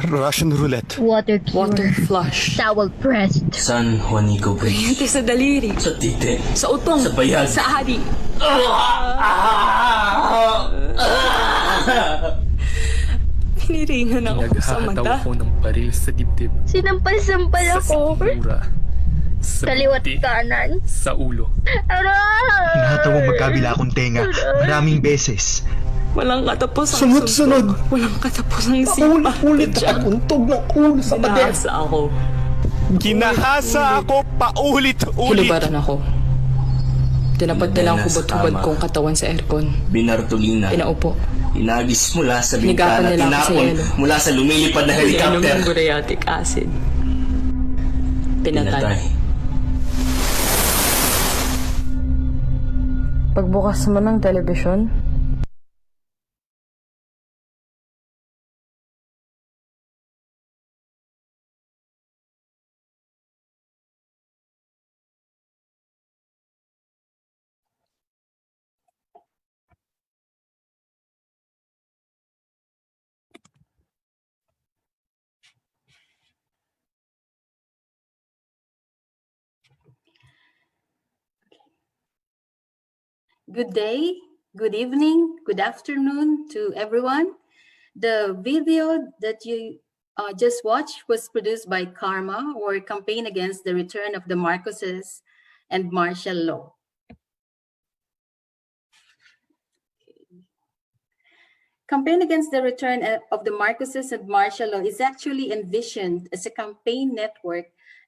Russian roulette. Water cure. Water flush. Towel pressed. San Juanico Bridge. Kuryente sa daliri. Sa tite. Sa utong. Sa bayag. Sa ari. Piniringan ako sa Naghahataw mata. ako ng baril sa dibdib. Sinampal-sampal Sa ako. sikmura. Sa Kaliwat binti, kanan. sa ulo. Aray! Hinatawang magkabila akong tenga maraming beses. Walang katapos ang Sunod-sunod. suntok. Walang katapos ang sipa. Ulit at untog ng ulo sa pader. Ginahasa ako. Ginahasa ako paulit-ulit. Hulubaran ako. Tinapat nilang hubad-hubad kong katawan sa aircon. Binartolina. Pinaupo. Inagis mula sa Hinigapan bintana. nila ako sa Tinapon yelo. mula sa lumilipad na Ininom helicopter. ng uriatic acid. Pinatay. Pagbukas mo ng telebisyon, Good day, good evening, good afternoon to everyone. The video that you just watched was produced by Karma, or Campaign Against the Return of the Marcoses and Martial Law. Campaign Against the Return of the Marcoses and Martial Law is actually envisioned as a campaign network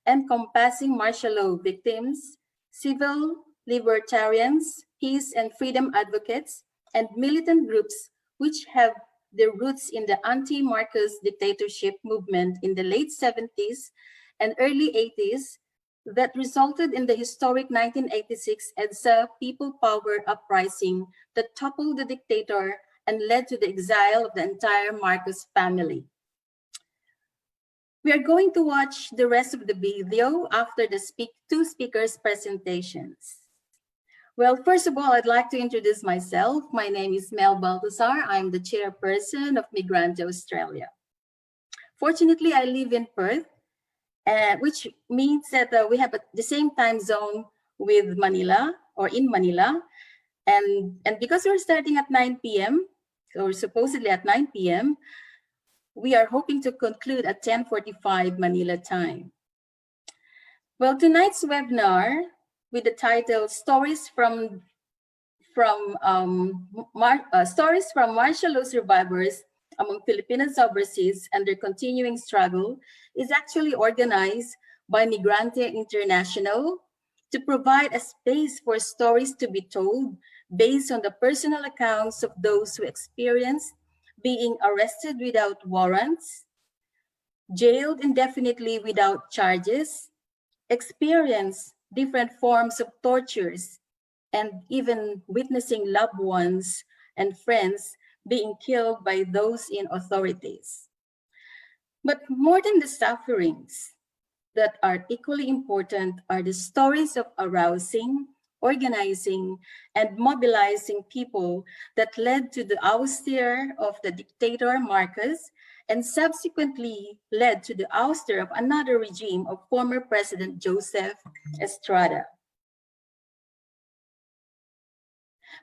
encompassing martial law victims, civil libertarians, peace and freedom advocates, and militant groups which have their roots in the anti-Marcos dictatorship movement in the late 70s and early 80s that resulted in the historic 1986 EDSA People Power Uprising that toppled the dictator and led to the exile of the entire Marcos family. We are going to watch the rest of the video after the two speakers' presentations. Well, first of all, I'd like to introduce myself. My name is Mel Baltasar. I'm the chairperson of Migrante Australia. Fortunately, I live in Perth, which means that we have the same time zone with Manila, or in Manila. And because we're starting at 9 p.m., or supposedly at 9 p.m., we are hoping to conclude at 10:45 Manila time. Well, tonight's webinar, with the title Stories from Martial Law Survivors Among Filipinos Overseas and Their Continuing Struggle, is actually organized by Migrante International to provide a space for stories to be told based on the personal accounts of those who experienced being arrested without warrants, jailed indefinitely without charges, experienced different forms of tortures, and even witnessing loved ones and friends being killed by those in authorities. But more than the sufferings that are equally important are the stories of arousing, organizing, and mobilizing people that led to the ouster of the dictator Marcos and subsequently led to the ouster of another regime of former President Joseph Estrada.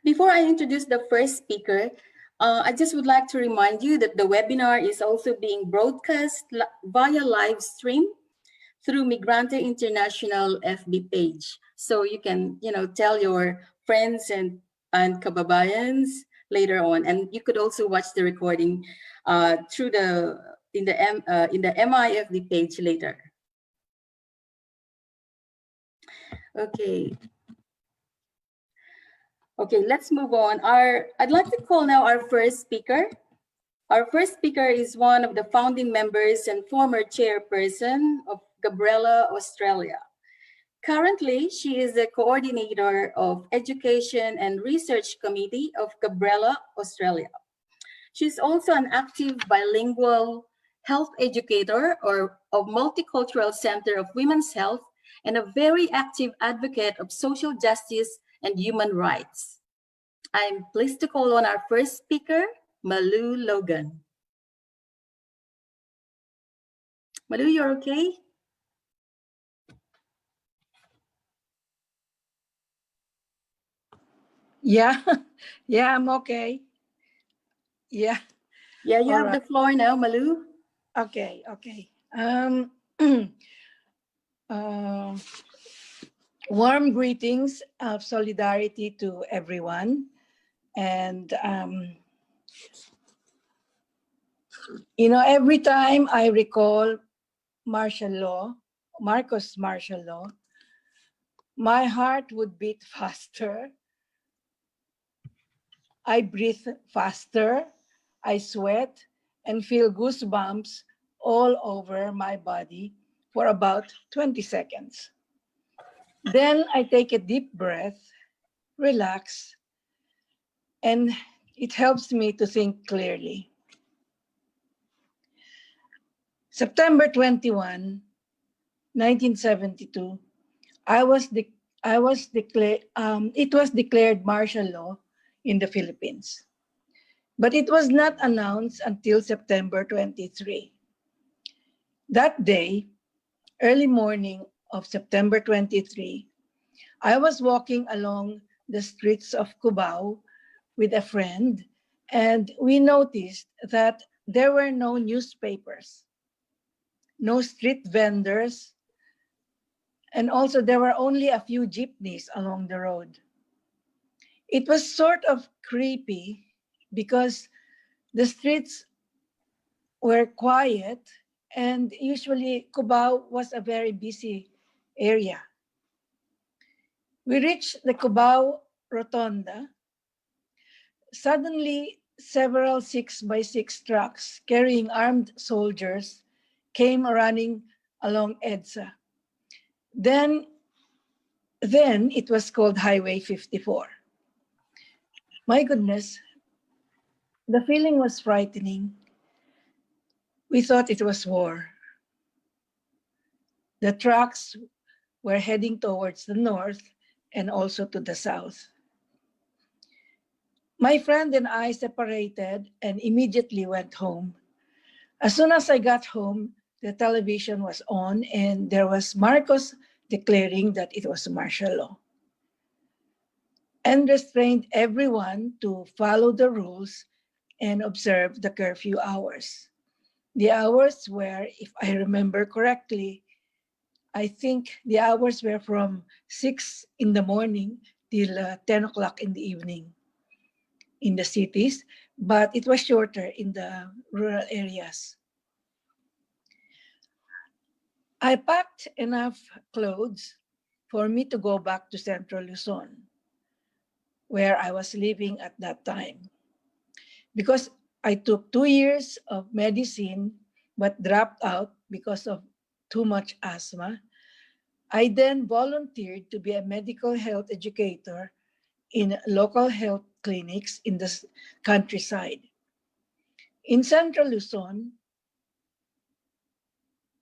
Before I introduce the first speaker, I just would like to remind you that the webinar is also being broadcast via live stream through Migrante International FB page. So you can, tell your friends and kababayans later on, and you could also watch the recording through in the MIFD page later. Okay, let's move on. I'd like to call now our first speaker. Our first speaker is one of the founding members and former chairperson of Gabriela Australia. Currently, she is the coordinator of Education and Research Committee of Gabriela Australia. She's also an active bilingual health educator of Multicultural Center of Women's Health and a very active advocate of social justice and human rights. I'm pleased to call on our first speaker, Malu Logan. Malu, you're okay? Yeah, yeah, I'm okay. Yeah, Yeah, you All have the floor now, Malu. okay, okay. Uh, warm greetings of solidarity to everyone. And, every time I recall martial law, Marcos martial law, my heart would beat faster. I breathe faster. I sweat and feel goosebumps all over my body for about 20 seconds. Then I take a deep breath, relax, and it helps me to think clearly. September 21, 1972, it was declared martial law in the Philippines. But it was not announced until September 23. That day, early morning of September 23, I was walking along the streets of Cubao with a friend, and we noticed that there were no newspapers, no street vendors, and also there were only a few jeepneys along the road. It was sort of creepy because the streets were quiet, and usually Cubao was a very busy area. We reached the Cubao Rotonda. Suddenly, several 6x6 trucks carrying armed soldiers came running along EDSA. Then it was called Highway 54. My goodness, the feeling was frightening. We thought it was war. The trucks were heading towards the north and also to the south. My friend and I separated and immediately went home. As soon as I got home, the television was on and there was Marcos declaring that it was martial law and restrained everyone to follow the rules and observe the curfew hours. The hours were, if I remember correctly, I think the hours were from 6 in the morning till 10 o'clock in the evening in the cities, but it was shorter in the rural areas. I packed enough clothes for me to go back to Central Luzon, where I was living at that time. Because I took 2 years of medicine, but dropped out because of too much asthma, I then volunteered to be a medical health educator in local health clinics in the countryside. In Central Luzon,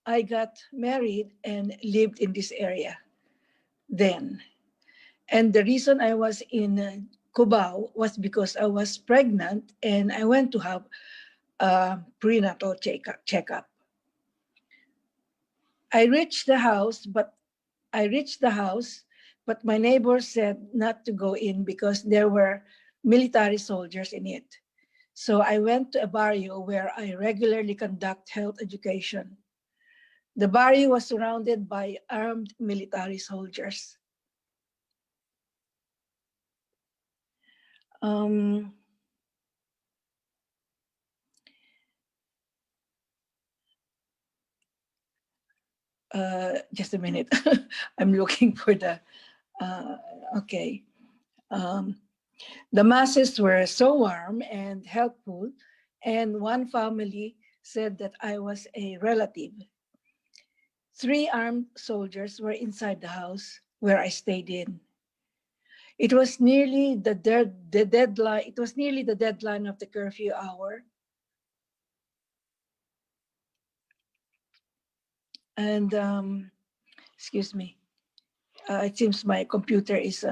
I got married and lived in this area then. And the reason I was in Cubao was because I was pregnant and I went to have a prenatal checkup. I reached the house, but my neighbors said not to go in because there were military soldiers in it. So I went to a barrio where I regularly conduct health education. The barrio was surrounded by armed military soldiers. Just a minute. I'm looking for the, okay. The masses were so warm and helpful, and one family said that I was a relative. 3 armed soldiers were inside the house where I stayed in. It was nearly the deadline. It was nearly the deadline of the curfew hour. And excuse me, it seems my computer is,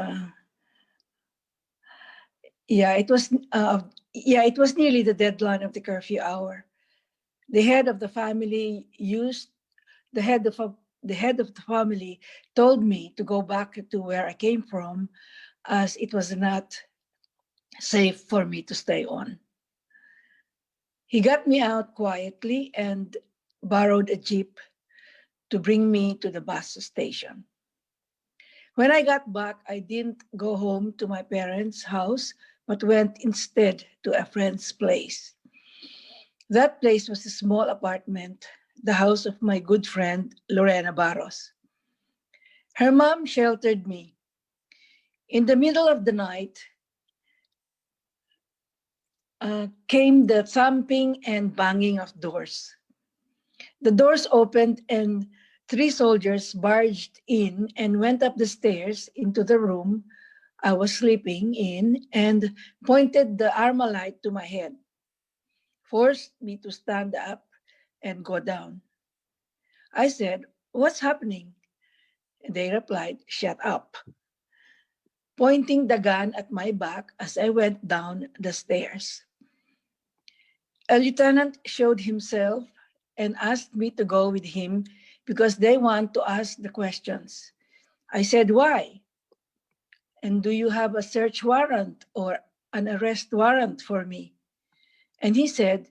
it was nearly the deadline of the curfew hour. The head of the family used the head of the family told me to go back to where I came from, as it was not safe for me to stay on. He got me out quietly and borrowed a jeep to bring me to the bus station. When I got back, I didn't go home to my parents' house, but went instead to a friend's place. That place was a small apartment, the house of my good friend, Lorena Barros. Her mom sheltered me. In the middle of the night, came the thumping and banging of doors. The doors opened and 3 soldiers barged in and went up the stairs into the room I was sleeping in and pointed the Armalite to my head, forced me to stand up and go down. I said, "What's happening?" And they replied, "Shut up," pointing the gun at my back as I went down the stairs. A lieutenant showed himself and asked me to go with him because they want to ask the questions. I said, "Why? And do you have a search warrant or an arrest warrant for me?" And he said,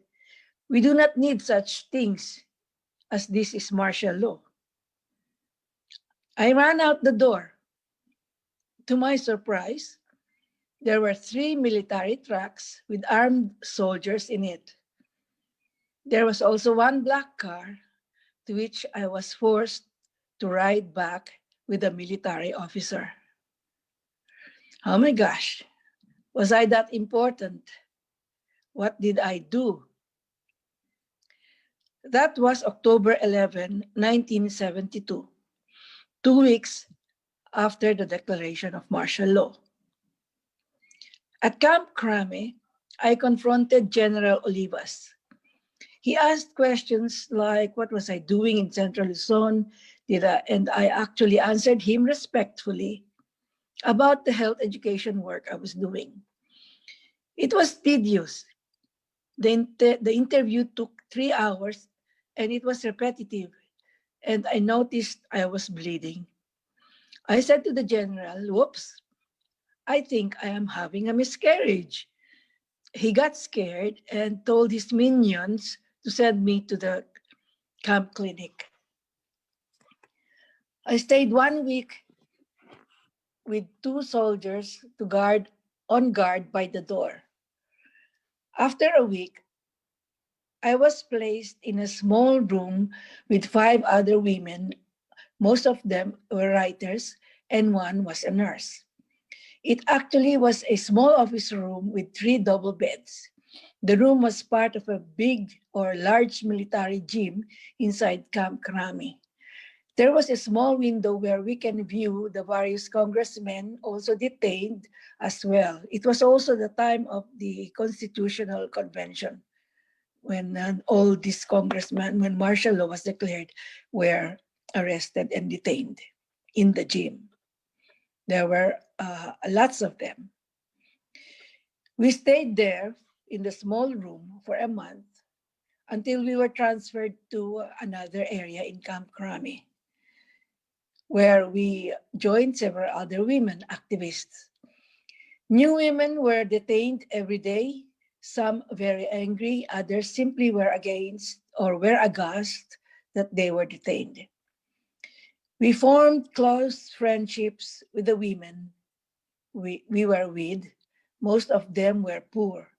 "We do not need such things, as this is martial law." I ran out the door. To my surprise, there were 3 military trucks with armed soldiers in it. There was also 1 black car, to which I was forced to ride back with a military officer. Oh my gosh, was I that important? What did I do? That was October 11, 1972, 2 weeks after the declaration of martial law. At Camp Crame, I confronted General Olivas. He asked questions like, what was I doing in Central Luzon? And I actually answered him respectfully about the health education work I was doing. It was tedious. The interview took 3 hours and it was repetitive, and I noticed I was bleeding. I said to the general, "Whoops, I think I am having a miscarriage." He got scared and told his minions to send me to the camp clinic. I stayed 1 week with 2 soldiers on guard by the door. After a week, I was placed in a small room with 5 other women. Most of them were writers, and 1 was a nurse. It actually was a small office room with 3 double beds. The room was part of a big or large military gym inside Camp Crame. There was a small window where we can view the various congressmen also detained as well. It was also the time of the Constitutional Convention, when all these congressmen, when martial law was declared, were arrested and detained in the gym. There were lots of them. We stayed there in the small room for a month until we were transferred to another area in Camp Crame, where we joined several other women activists. New women were detained every day, some very angry, others simply were against or were aghast that they were detained. We formed close friendships with the women we were with. Most of them were poor.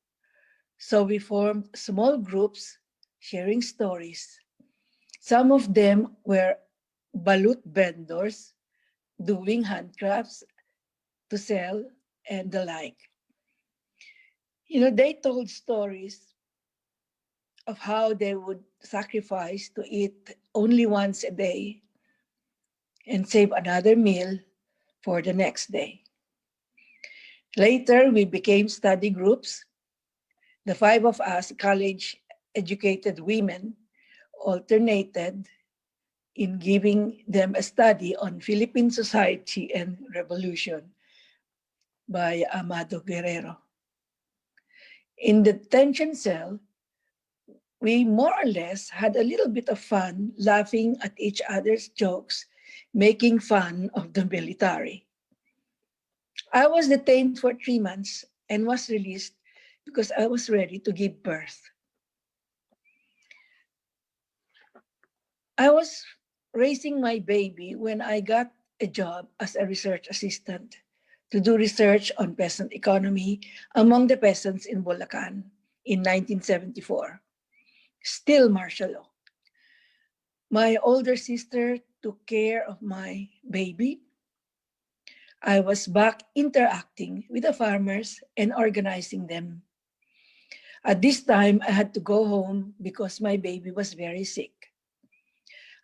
So we formed small groups sharing stories. Some of them were balut vendors doing handcrafts to sell and the like. They told stories of how they would sacrifice to eat only once a day and save another meal for the next day. Later, we became study groups. The 5 of us, college-educated women, alternated in giving them a study on Philippine society and revolution by Amado Guerrero. In the detention cell, we more or less had a little bit of fun laughing at each other's jokes, making fun of the military. I was detained for 3 months and was released because I was ready to give birth. I was raising my baby when I got a job as a research assistant to do research on peasant economy among the peasants in Bulacan in 1974. Still martial law. My older sister took care of my baby. I was back interacting with the farmers and organizing them. At this time, I had to go home because my baby was very sick.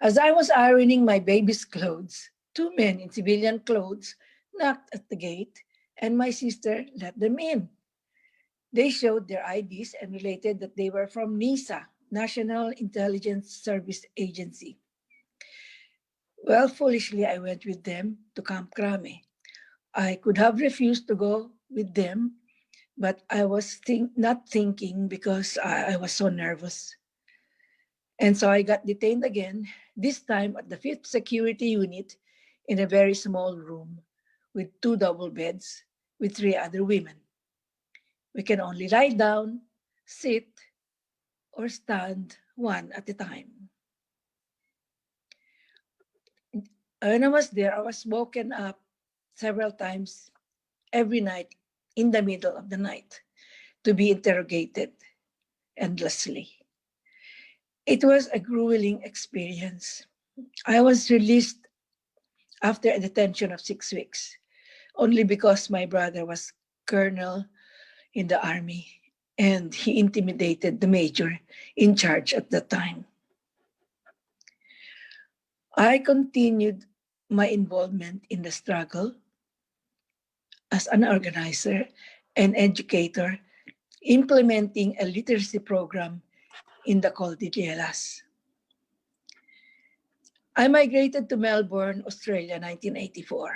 As I was ironing my baby's clothes, 2 men in civilian clothes knocked at the gate and my sister let them in. They showed their IDs and related that they were from NISA, National Intelligence Service Agency. Well, foolishly, I went with them to Camp Crame. I could have refused to go with them, but I was not thinking because I was so nervous. And so I got detained again, this time at the 5th Security Unit in a very small room with 2 double beds with 3 other women. We can only lie down, sit, or stand one at a time. When I was there, I was woken up several times every night in the middle of the night to be interrogated endlessly. It was a grueling experience. I was released after a detention of 6 weeks, only because my brother was colonel in the army and he intimidated the major in charge at the time. I continued my involvement in the struggle as an organizer and educator, implementing a literacy program in the Cordilleras. I migrated to Melbourne, Australia, 1984.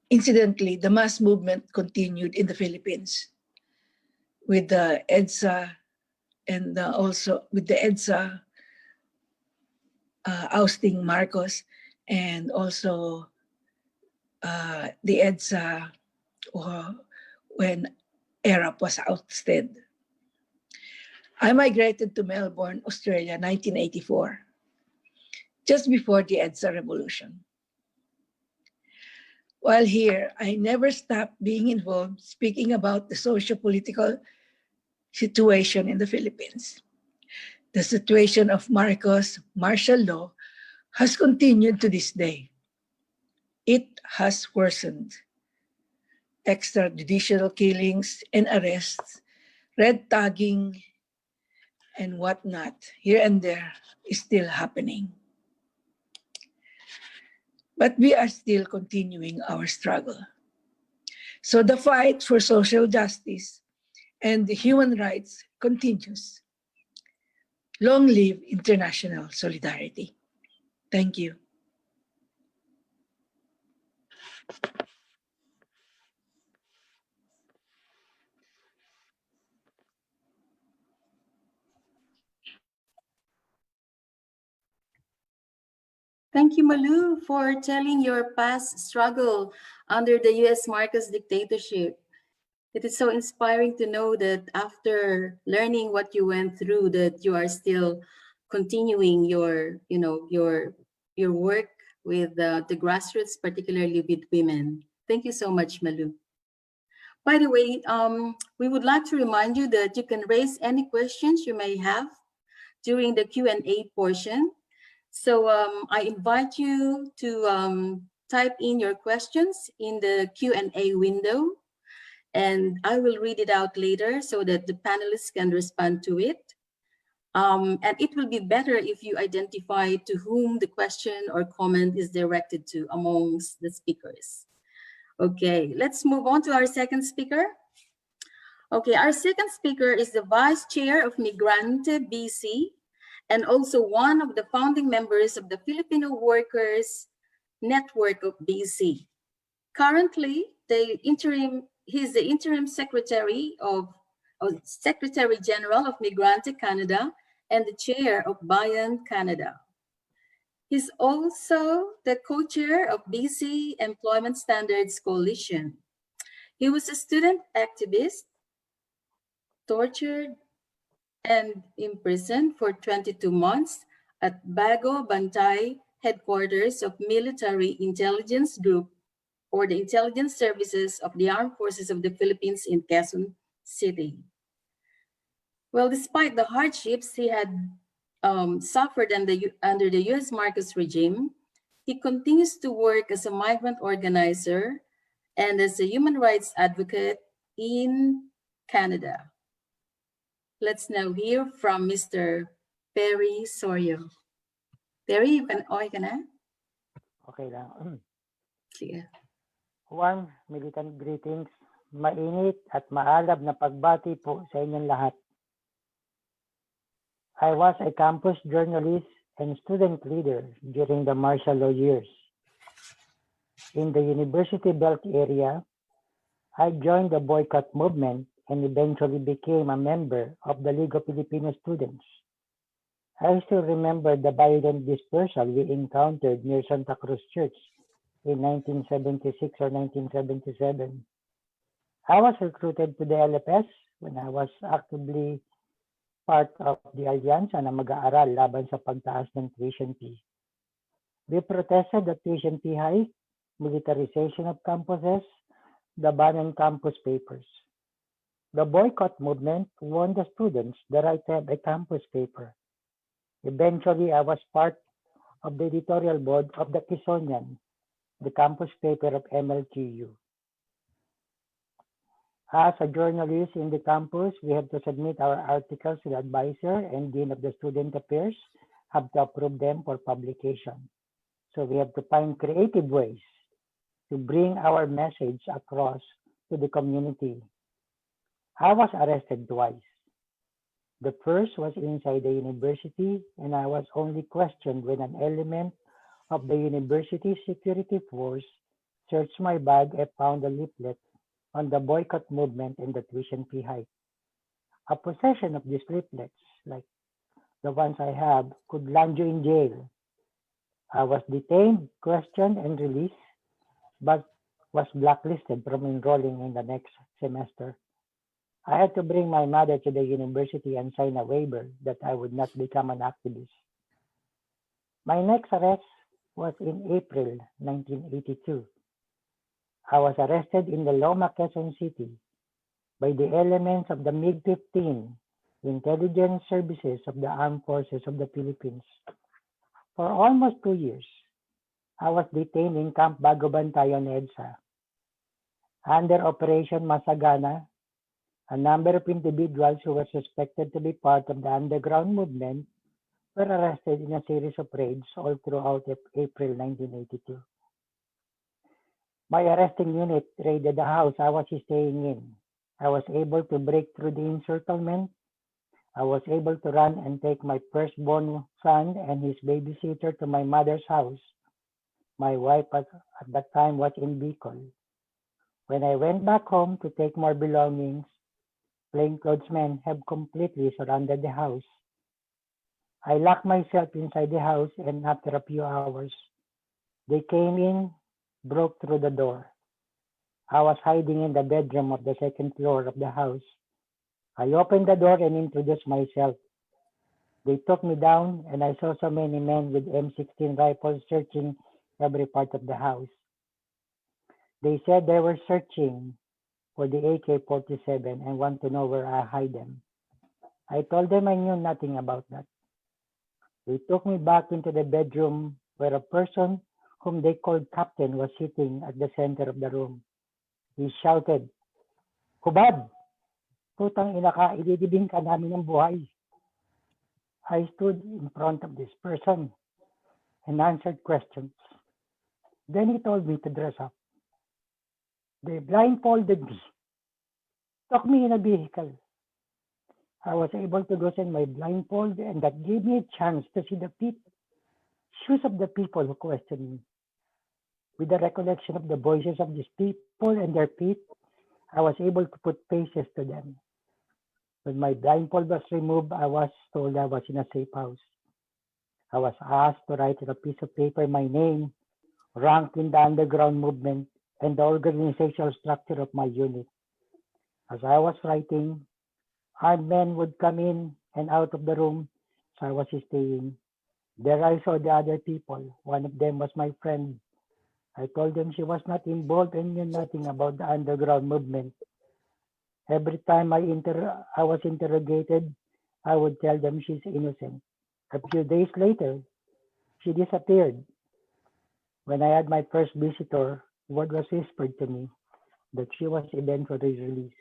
Incidentally, the mass movement continued in the Philippines with the EDSA and also with the EDSA ousting Marcos, and also the EDSA when Arap was ousted. I migrated to Melbourne, Australia, 1984, just before the EDSA revolution. While here, I never stopped being involved speaking about the socio-political situation in the Philippines. The situation of Marcos' martial law has continued to this day. It has worsened. Extrajudicial killings and arrests, red tagging, and whatnot, here and there, is still happening. But we are still continuing our struggle. So the fight for social justice and the human rights continues. Long live international solidarity. Thank you. Thank you, Malu, for telling your past struggle under the U.S. Marcos dictatorship. It is so inspiring to know that after learning what you went through, that you are still continuing your, your work with the grassroots, particularly with women. Thank you so much, Malu. By the way, we would like to remind you that you can raise any questions you may have during the Q&A portion. So I invite you to type in your questions in the Q&A window, and I will read it out later so that the panelists can respond to it. And it will be better if you identify to whom the question or comment is directed to amongst the speakers. Okay, let's move on to our second speaker. Okay, our second speaker is the Vice Chair of Migrante BC and also one of the founding members of the Filipino Workers Network of BC. Currently, the interim He's the interim Secretary General of Migrante Canada and the chair of Bayan Canada. He's also the co-chair of BC Employment Standards Coalition. He was a student activist, tortured and imprisoned for 22 months at Bago Bantay headquarters of Military Intelligence Group or the Intelligence Services of the Armed Forces of the Philippines in Quezon City. Well, despite the hardships he had suffered under the U.S. Marcos regime, he continues to work as a migrant organizer and as a human rights advocate in Canada. Let's now hear from Mr. Perry Sorio. Perry, okay ka na? Okay lang. Sige. Warm militant greetings, mainit at maalab na pagbati po sa inyong lahat. I was a campus journalist and student leader during the martial law years. In the University Belt area, I joined the boycott movement and eventually became a member of the League of Filipino Students. I still remember the violent dispersal we encountered near Santa Cruz Church in 1976 or 1977. I was recruited to the LFS when I was actively part of the alyansa na mag-aaral laban sa pagtaas ng tuition fee. We protested the tuition fee hike, militarization of campuses, the ban on campus papers. The boycott movement won the students the right to have a campus paper. Eventually, I was part of the editorial board of the Quezonian, the campus paper of MLGU. As a journalist in the campus, we have to submit our articles to the advisor and dean of the student affairs have to approve them for publication. So we have to find creative ways to bring our message across to the community. I was arrested twice. The first was inside the university, and I was only questioned when an element of the university security force searched my bag and found a leaflet on the boycott movement and the tuition fee hike. A possession of these leaflets, like the ones I have, could land you in jail. I was detained, questioned, and released, but was blacklisted from enrolling in the next semester. I had to bring my mother to the university and sign a waiver that I would not become an activist. My next arrest was in April 1982. I was arrested in the Loma, Quezon City by the elements of the MiG-15 Intelligence Services of the Armed Forces of the Philippines. For almost 2 years, I was detained in Camp Bago Bantay on EDSA. Under Operation Masagana, a number of individuals who were suspected to be part of the underground movement were arrested in a series of raids all throughout April 1982. My arresting unit raided the house I was staying in. I was able to break through the encirclement. I was able to run and take my firstborn son and his babysitter to my mother's house. My wife at that time was in Bicol. When I went back home to take more belongings, plainclothesmen have completely surrounded the house. I locked myself inside the house, and after a few hours, they came in, broke through the door. I was hiding in the bedroom of the second floor of the house. I opened the door and introduced myself. They took me down, and I saw so many men with M16 rifles searching every part of the house. They said they were searching for the AK-47 and want to know where I hide them. I told them I knew nothing about that. They took me back into the bedroom where a person whom they called Captain was sitting at the center of the room. He shouted, "Hubad! Putang ina ka, ididibing ka namin ng buhay." I stood in front of this person and answered questions. Then he told me to dress up. They blindfolded me, took me in a vehicle. I was able to loosen my blindfold, and that gave me a chance to see the feet, shoes of the people who questioned me. With the recollection of the voices of these people and their feet, I was able to put faces to them. When my blindfold was removed, I was told I was in a safe house. I was asked to write on a piece of paper my name, rank in the underground movement, and the organizational structure of my unit. As I was writing, armed men would come in and out of the room, so I was staying. There I saw the other people. One of them was my friend. I told them she was not involved and knew nothing about the underground movement. Every time I was interrogated, I would tell them she's innocent. A few days later, she disappeared. When I had my first visitor, word was whispered to me that she was eventually released.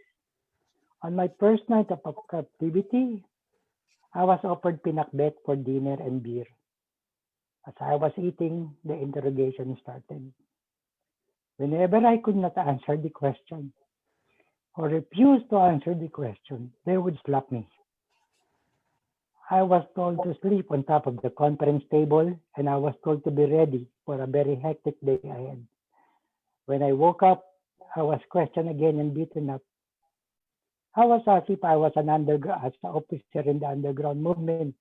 On my first night of captivity, I was offered pinakbet for dinner and beer. As I was eating, the interrogation started. Whenever I could not answer the question or refused to answer the question, they would slap me. I was told to sleep on top of the conference table, and I was told to be ready for a very hectic day ahead. When I woke up, I was questioned again and beaten up. I was as if I was an officer in the underground movement.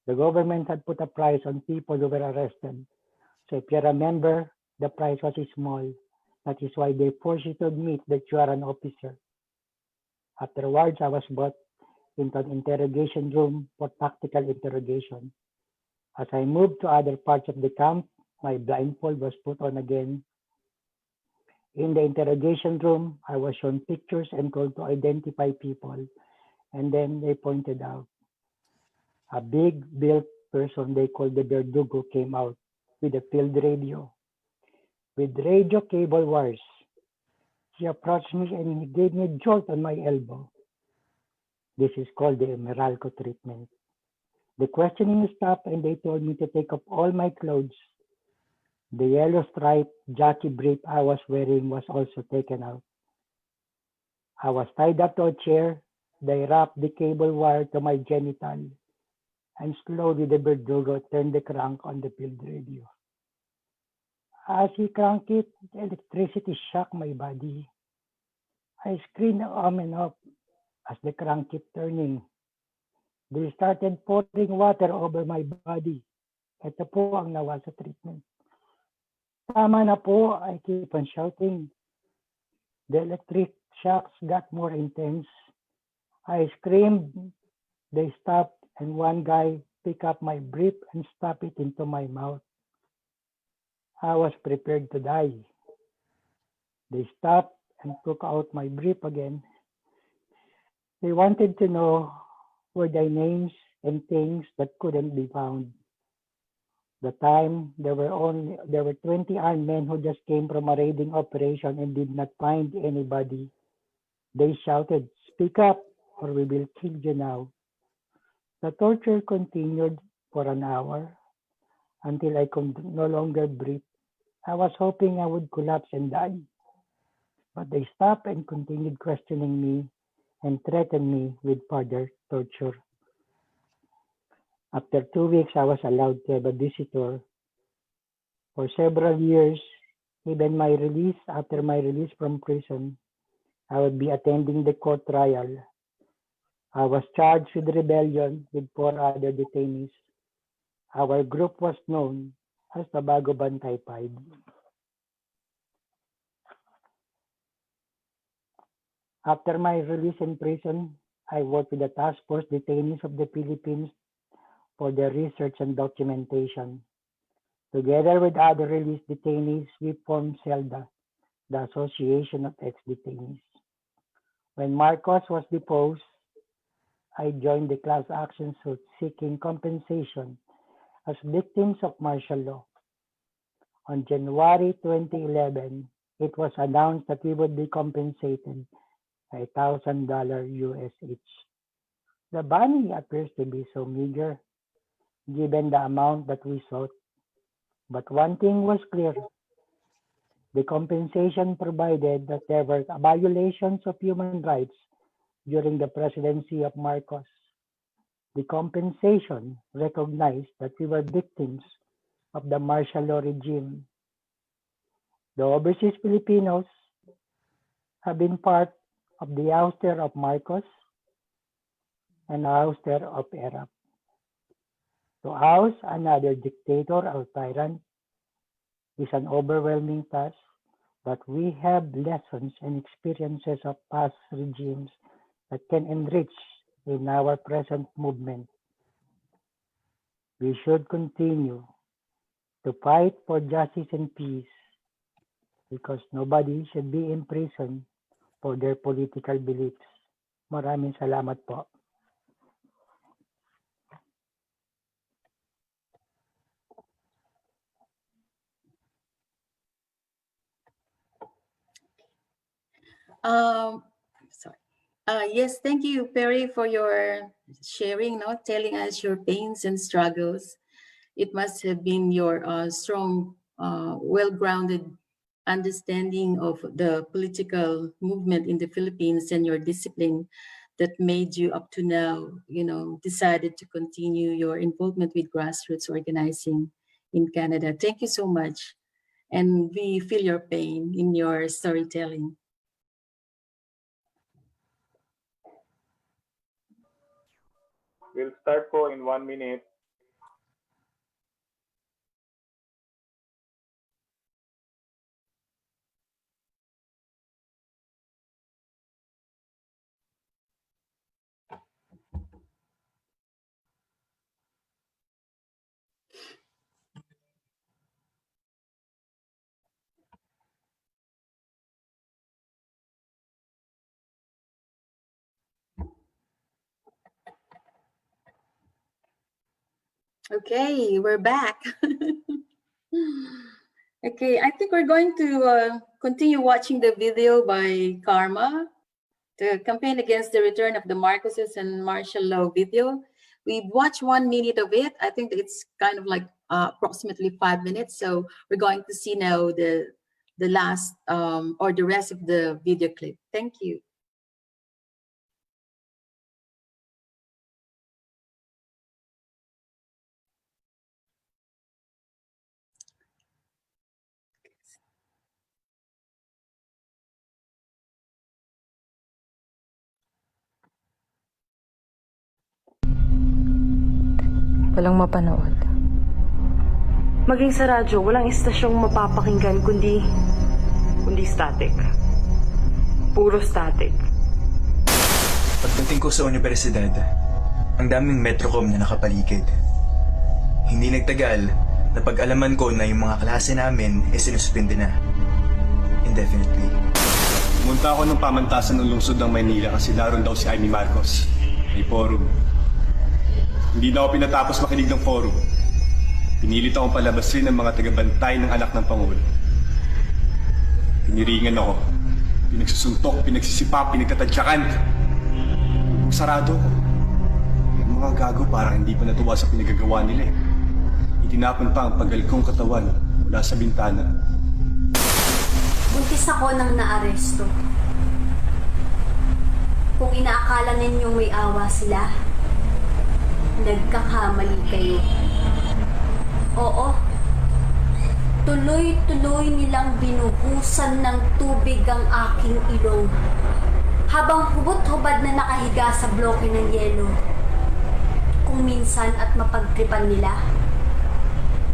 The government had put a price on people who were arrested. So if you're a member, the price was small. That is why they forced you to admit that you are an officer. Afterwards, I was brought into an interrogation room for tactical interrogation. As I moved to other parts of the camp, my blindfold was put on again. In the interrogation room, I was shown pictures and told to identify people. And then they pointed out a big built person they called the Verdugo came out with a field radio, with radio cable wires. He approached me and he gave me a jolt on my elbow. This is called the Meralco treatment. The questioning stopped and they told me to take off all my clothes. The yellow striped jockey brief I was wearing was also taken out. I was tied up to a chair. They wrapped the cable wire to my genital, and slowly the Verdugo turned the crank on the field radio. As he cranked it, the electricity shocked my body. I screamed on and off as the crank kept turning. They started pouring water over my body. Ito po ang nawa sa treatment. Tama na po, I keep on shouting. The electric shocks got more intense. I screamed. They stopped, and one guy picked up my brief and stuffed it into my mouth. I was prepared to die. They stopped and took out my brief again. They wanted to know were their names and things that couldn't be found. The time there were 20 armed men who just came from a raiding operation and did not find anybody. They shouted, "Speak up or we will kill you now." The torture continued for an hour until I could no longer breathe. I was hoping I would collapse and die. But they stopped and continued questioning me and threatened me with further torture. After 2 weeks, I was allowed to have a visitor. For several years, even after my release from prison, I would be attending the court trial. I was charged with rebellion with 4 other detainees. Our group was known as the Bago Bantay 5. After my release in prison, I worked with the Task Force Detainees of the Philippines for their research and documentation. Together with other released detainees, we formed CELDA, the Association of Ex-Detainees. When Marcos was deposed, I joined the class action suit seeking compensation as victims of martial law. On January 2011, it was announced that we would be compensated by $1,000 US each. The money appears to be so meager given the amount that we sought. But one thing was clear. The compensation provided that there were violations of human rights during the presidency of Marcos. The compensation recognized that we were victims of the martial law regime. The overseas Filipinos have been part of the ouster of Marcos and ouster of Erap. To oust another dictator or tyrant is an overwhelming task, but we have lessons and experiences of past regimes that can enrich in our present movement. We should continue to fight for justice and peace because nobody should be imprisoned for their political beliefs. Maraming salamat po. Sorry. Yes, thank you, Perry, for your sharing, no, telling us your pains and struggles. It must have been your strong, well-grounded understanding of the political movement in the Philippines and your discipline that made you up to now, decided to continue your involvement with grassroots organizing in Canada. Thank you so much. And we feel your pain in your storytelling. We'll start po in 1 minute. Okay, we're back. Okay, I think we're going to continue watching the video by Karma, the campaign against the return of the Marcoses and martial law video. We've watched 1 minute of it. I think it's kind of like approximately 5 minutes. So we're going to see now the last or the rest of the video clip. Thank you. Walang mapanood. Maging sa radyo, walang istasyong mapapakinggan kundi static. Puro static. Pagdating ko sa universidad, ang daming Metrocom na nakapaligid. Hindi nagtagal, napag-alaman ko na yung mga klase namin sinuspinde na. Indefinitely. Pumunta ako ng pamantasan ng lungsod ng Maynila kasi daron daw si Amy Marcos. May forum. Hindi na ako pinatapos makinig ng forum. Pinilit akong palabasin ng mga tagabantay ng anak ng Pangulo. Piniringan ako. Pinagsusuntok, pinagsisipa, pinagtatadyakan. Sarado ko. Yung mga gago parang hindi pa natuwa sa pinagagawa nila eh. Itinapon pa ang pagal kong katawan mula sa bintana. Buntis ako nang naaresto. Kung inaakala ninyong may awa sila, nagkakamali kayo. Oo. Tuloy-tuloy nilang binuhusan ng tubig ang aking ilong. Habang hubot-hubad na nakahiga sa bloke ng yelo. Kung minsan at mapagtripan nila,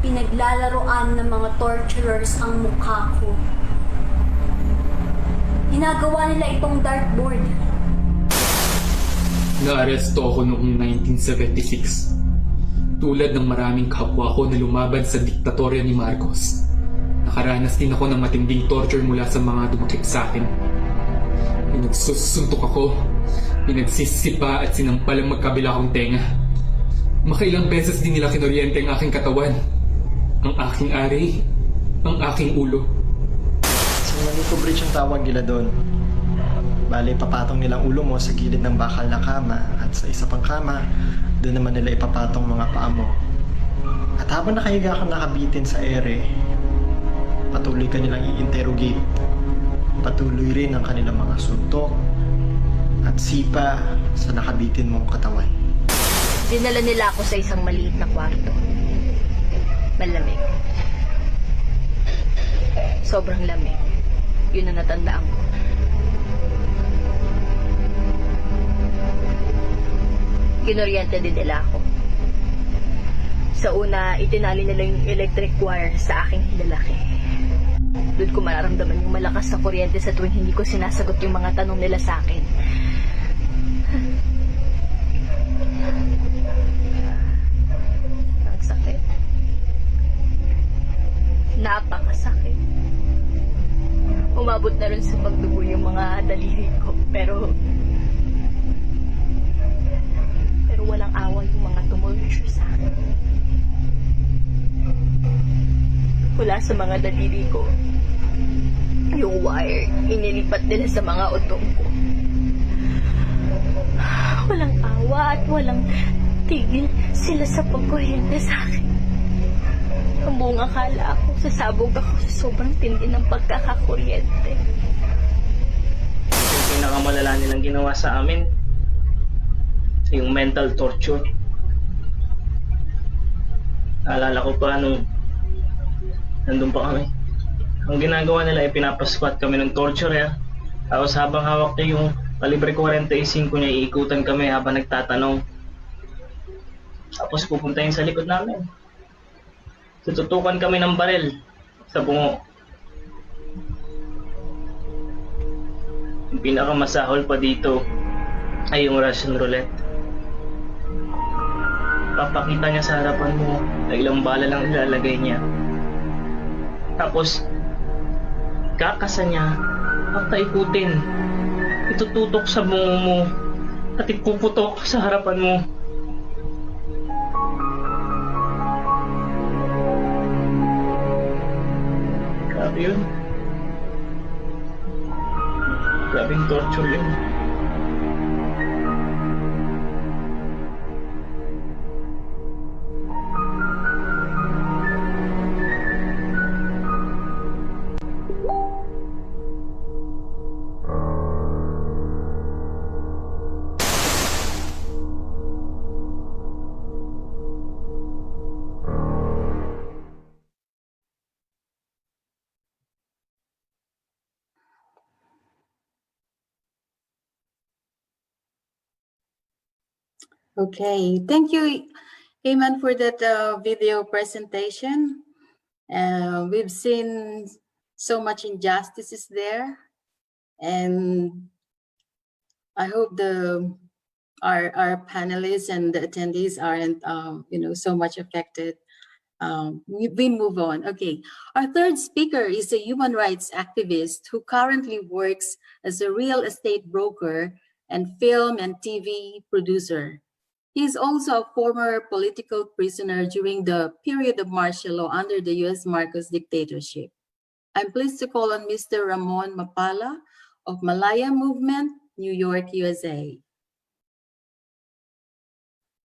pinaglalaroan ng mga torturers ang mukha ko. Ginagawa nila itong dartboard. Naaresto ako noong 1976. Tulad ng maraming kapwa ko na lumaban sa diktatorya ni Marcos. Nakaranas din ako ng matinding torture mula sa mga dumakip sa akin. Pinagsusuntok ako, pinagsisipa at sinampal ang magkabila kong tenga. Makailang beses din nila kinoryente ang aking katawan, ang aking ari, ang aking ulo. Maniko bridge ang tawag nila doon. Bale, papatong nilang ulo mo sa gilid ng bakal na kama at sa isa pang kama, doon naman nila ipapatong mga paa mo. At habang nakahiga kang nakabitin sa ere, patuloy ka nilang i-interrogate. Patuloy rin ang kanilang mga suntok at sipa sa nakabitin mong katawan. Dinala nila ako sa isang maliit na kwarto. Malamig. Sobrang lamig. Yun ang natandaan ko. Kinoryente din nila ako. Sa una, itinali nila yung electric wire sa aking hinalaki. Doon ko mararamdaman yung malakas na kuryente sa tuwing hindi ko sinasagot yung mga tanong nila sa akin. Ang sakit. Napakasakit. Umabot na rin sa pagdugo yung mga daliri ko, pero walang awa yung mga tumulong sa akin. Wala sa mga daliri ko. Yung wire, inilipat nila sa mga utong ko. Walang awa at walang tigil sila sa pagkuryente sa akin. Ang buong akala ako, sasabog ako sa sobrang tindi ng pagkakakuryente. Yung pinakamalala nilang ginawa sa amin, yung mental torture. Naalala ko pa nung nandun pa kami. Ang ginagawa nila ay pinapasquat kami ng torturer. Tapos habang hawak niya yung kalibre 45 niya, iikutan kami habang nagtatanong. Tapos pupuntahin sa likod namin. Tututukan kami ng barel sa bungo. Yung pinakamasahol pa dito ay yung Russian roulette. Papakita niya sa harapan mo na ilang bala lang ilalagay niya. Tapos kakasa niya ang taikutin. Itututok sa bungo mo at ipuputok sa harapan mo. Grabe yun. Grabing torture yun. Okay, thank you, Eman, for that video presentation. We've seen so much injustices there, and I hope our panelists and the attendees aren't so much affected. We move on. Okay, our third speaker is a human rights activist who currently works as a real estate broker and film and TV producer. He is also a former political prisoner during the period of martial law under the U.S. Marcos dictatorship. I'm pleased to call on Mr. Ramon Mapala of Malaya Movement, New York, USA.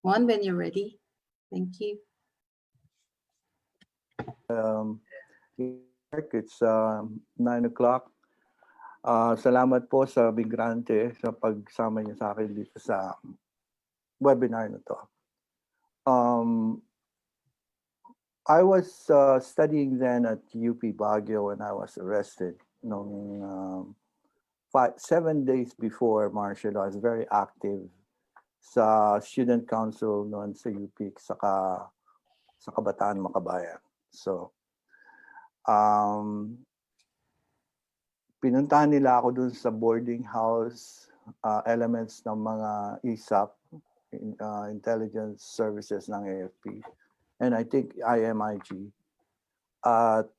Juan, when you're ready. Thank you. It's 9 o'clock. Salamat po sa Migrante sa pagsama niyo sa akin dito sa webinar na to. I was studying then at UP Baguio when I was arrested. 7 days before martial law, I was very active sa student council noon sa UP saka sa Kabataan Makabayan. So, pinuntahan nila ako dun sa boarding house, elements ng mga ISAP, Intelligence Services ng AFP, and I think IMIG. At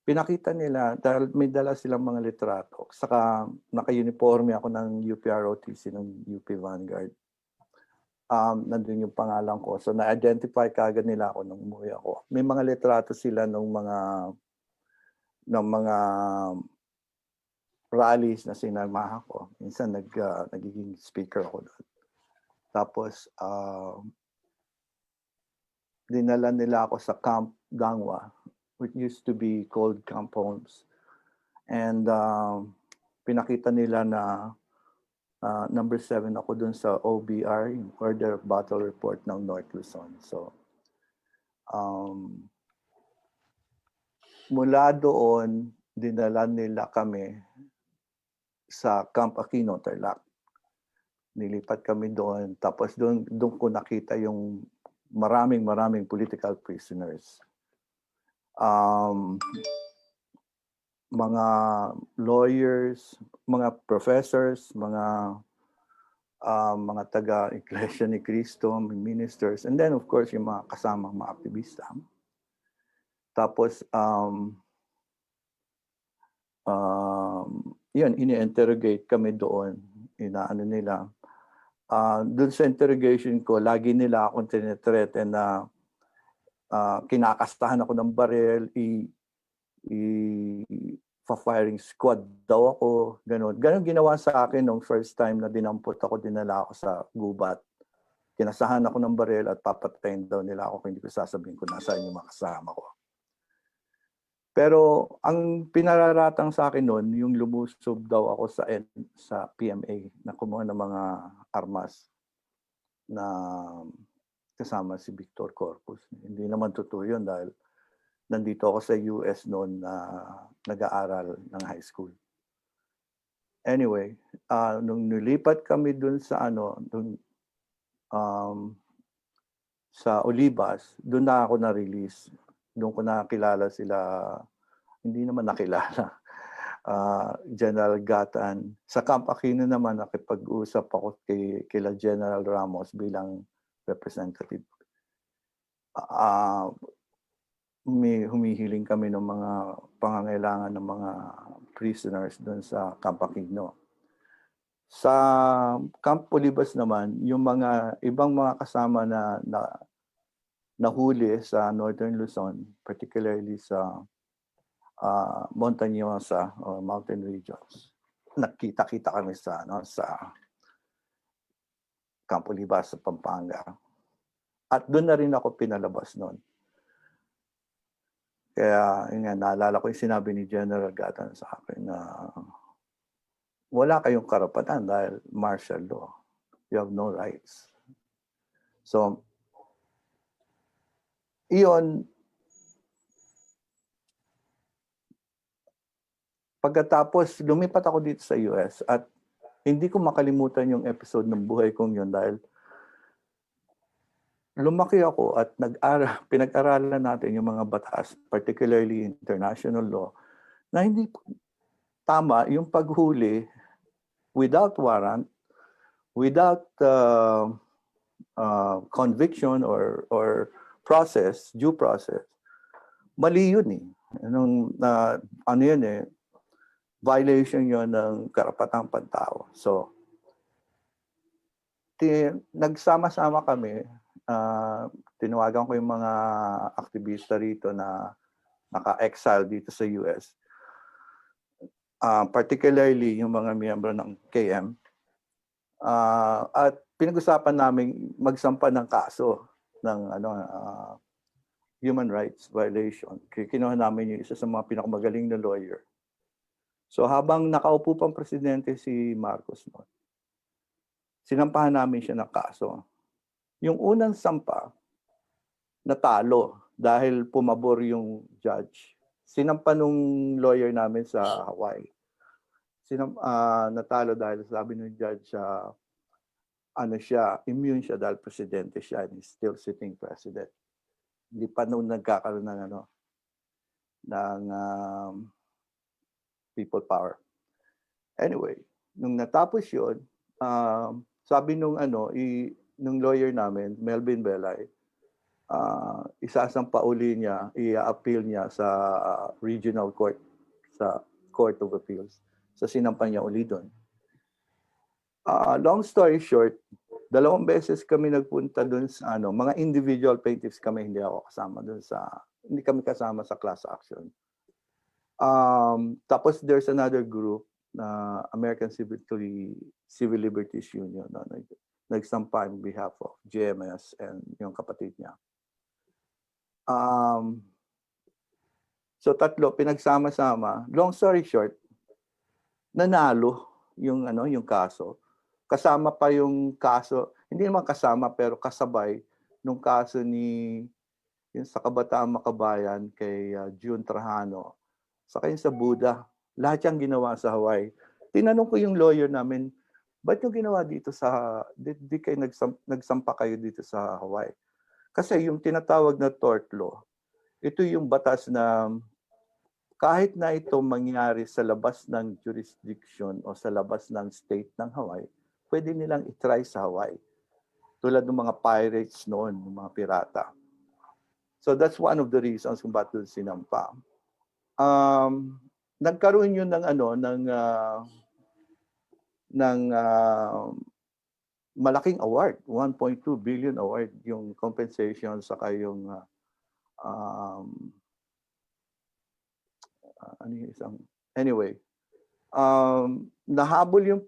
pinakita nila, dahil may dala silang mga litrato, saka naka-uniforme ako ng UPROTC ng UP Vanguard. Nandun yung pangalan ko. So na-identify kagad nila ako nung umuwi ako. May mga litrato sila ng mga rallies na sinamahan ko. Minsan nagiging speaker ako doon. Tapos dinala nila ako sa Camp Gangwa, which used to be called Camp Holmes. And pinakita nila na number 7 ako dun sa OBR, Order of Battle Report ng North Luzon. So, mula doon, dinala nila kami sa Camp Aquino, Tarlac. Nilipat kami doon. Tapos doon ko nakita yung maraming political prisoners. Mga lawyers, mga professors, mga taga-Iglesia ni Cristo, ministers, and then of course yung mga kasamang mga aktivista. Tapos, yun, ini-interrogate kami doon. Inaano nila. Doon sa interrogation ko, lagi nila akong tinitreaten na kinakastahan ako ng baril, firing squad daw ako, gano'n. Gano'n ginawa sa akin nung first time na dinampot ako, dinala ako sa gubat. Kinasahan ako ng baril at papatayin daw nila ako kung hindi ko sasabihin kung nasaan yung mga kasama ko. Pero ang pinararatang sa akin noon, yung lumusob daw ako sa PMA na kumuha ng mga armas na kasama si Victor Corpus. Hindi naman totoo yun dahil nandito ako sa US noon na nag-aaral ng high school. Anyway, nung nilipat kami dun sa sa Olivas, doon na ako na-release. Doon ko nakilala sila, hindi naman nakilala, General Gatan. Sa Camp Aquino naman, nakipag-usap ako kila General Ramos bilang representative. Humihiling kami ng mga pangangailangan ng mga prisoners doon sa Camp Aquino. Sa Camp Olivas naman, yung mga ibang mga kasama na nahuli sa Northern Luzon, particularly sa Montañosa or mountain regions. Nakita-kita kami sa Camp Olivas sa Pampanga. At doon na rin ako pinalabas noon. Kaya yun nga, naalala ko yung sinabi ni General Gatan sa akin na wala kayong karapatan dahil martial law. You have no rights. So, iyon, pagkatapos lumipat ako dito sa US at hindi ko makalimutan yung episode ng buhay kong yun dahil lumaki ako at pinag-aralan natin yung mga batas, particularly international law, na hindi tama yung paghuli without warrant, without conviction or process, due process. Mali yun eh. Violation yun ng karapatang pantao. So, nagsama-sama kami. Tinawagan ko yung mga aktivista rito na naka-exile dito sa US. Particularly yung mga miyembro ng KM. At pinag-usapan namin magsampa ng kaso ng human rights violation. Kinuha namin yung isa sa mga pinakamagaling na lawyer. So habang nakaupo pang presidente si Marcos noon, sinampahan namin siya ng kaso. Yung unang sampa, natalo dahil pumabor yung judge. Sinampa nung lawyer namin sa Hawaii. Natalo dahil sabi ng judge, immune siya dahil presidente siya and he's still sitting president. Hindi pa nung nagkakaroon ng people power. Anyway, nung natapos yun, sabi nung lawyer namin, Melvin Belay, isasampa uli niya, i-appeal niya sa regional court, sa Court of Appeals. So sinampa niya uli doon. Long story short, 2 beses kami nagpunta doon sa mga individual plaintiffs kami, hindi ako kasama doon hindi kami kasama sa class action. Tapos there's another group na American Civil Liberties Union na nagsampa on behalf of GMS and yung kapatid niya. So 3 pinagsama-sama. Long story short, nanalo yung kaso. Kasama pa yung kaso, hindi naman kasama pero kasabay nung kaso yung sa Kabataang Makabayan kay June Trajano. Saka yung sa Buddha, lahat yung ginawa sa Hawaii. Tinanong ko yung lawyer namin, Ba't yung ginawa dito sa, di kayo nagsampa kayo dito sa Hawaii? Kasi yung tinatawag na tort law, ito yung batas na kahit na ito mangyari sa labas ng jurisdiction o sa labas ng state ng Hawaii, pwede nilang itry sa Hawaii. Tulad ng mga pirates noon, ng mga pirata. So that's one of the reasons kung bakit doon sinampa. Nagkaroon yun ng malaking award, 1.2 billion award, yung compensation saka yung ano yung isang, anyway, nahabol yung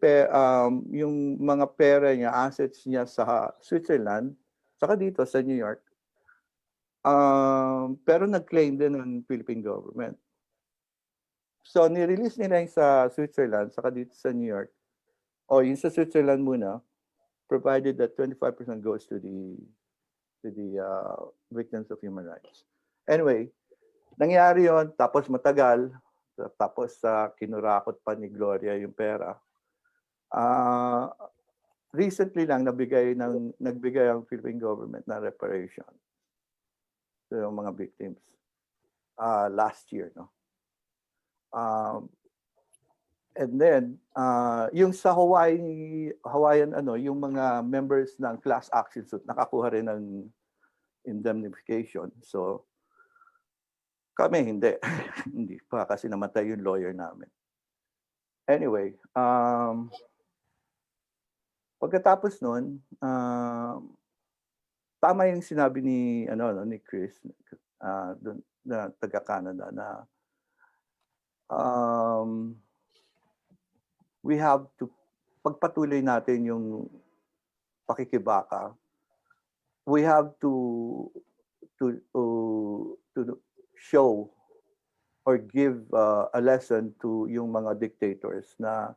mga pera niya, assets niya sa Switzerland, saka dito sa New York. Pero nag-claim din ng Philippine government. So, nirelease nila yung sa Switzerland, saka dito sa New York. O, yung sa Switzerland muna, provided that 25% goes to the victims of human rights. Anyway, nangyari yon, tapos matagal, tapos kinurakot pa ni Gloria yung pera. Recently lang nagbigay ang Philippine government na reparation sa mga victims last year, no. And then yung sa Hawaiian yung mga members ng class action suit nakakuha rin ng indemnification. So kami hindi hindi pa kasi namatay yung lawyer namin. Anyway, pagkatapos noon, tama yung sinabi ni Chris na taga Canada na we have to pagpatuloy natin yung pakikibaka. We have to show or give a lesson to yung mga dictators na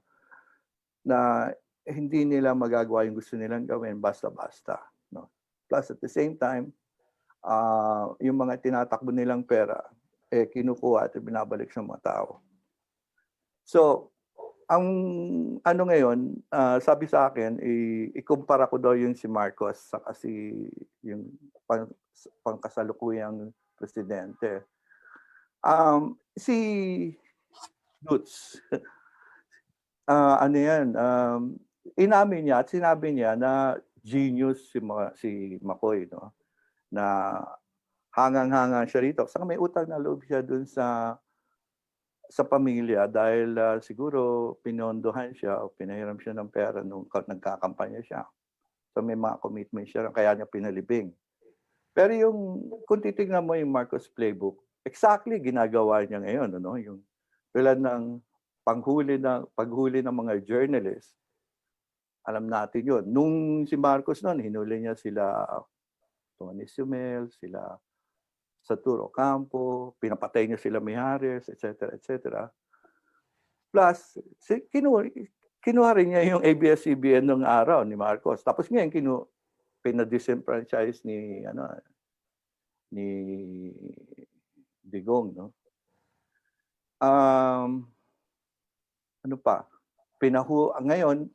hindi nila magagawa yung gusto nilang gawin basta-basta, no? Plus at the same time, yung mga tinatakbo nilang pera kinukuha at binabalik sa mga tao. So, ang ngayon, sabi sa akin, ikumpara ko daw yung si Marcos sa kasi yung pangkasalukuyang presidente. Si Lutz, inamin niya at sinabi niya na genius si McCoy, no? Na hangang-hanga siya rito. Saka may utang na loob siya dun sa pamilya dahil siguro pinondohan siya o pinahiram siya ng pera nung nagkakampanya siya. So may mga commitment siya kaya niya pinalibing. Pero kung titignan mo yung Marcos playbook, exactly ginagawa niya ngayon, ano? Yung tulad ng paghuli ng mga journalists. Alam natin yun. Nung si Marcos noon, hinuli niya sila Tony Sumel, sila Saturo Campo, pinapatay niya sila Mijares, etc. etc. Plus, kinuha rin niya yung ABS-CBN nung araw ni Marcos. Tapos ngayon, pinadisenfranchise ni Digong, no? Ano pa? Ngayon,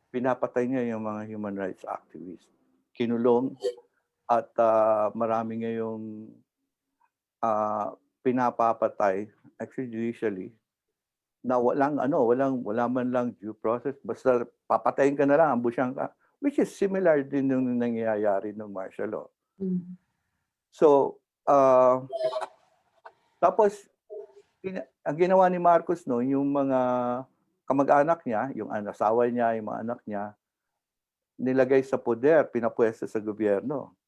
pinapatay niya yung mga human rights activists. Kinulong at marami ngayong pinapapatay extrajudicially na wala man lang due process, basta papatayin ka na lang, ambusyan ka, which is similar din nung nangyayari ng martial law. So tapos ang ginawa ni Marcos yung mga kamag-anak niya, yung asawa niya, yung mga anak niya, nilagay sa poder, pinapwesto sa gobyerno.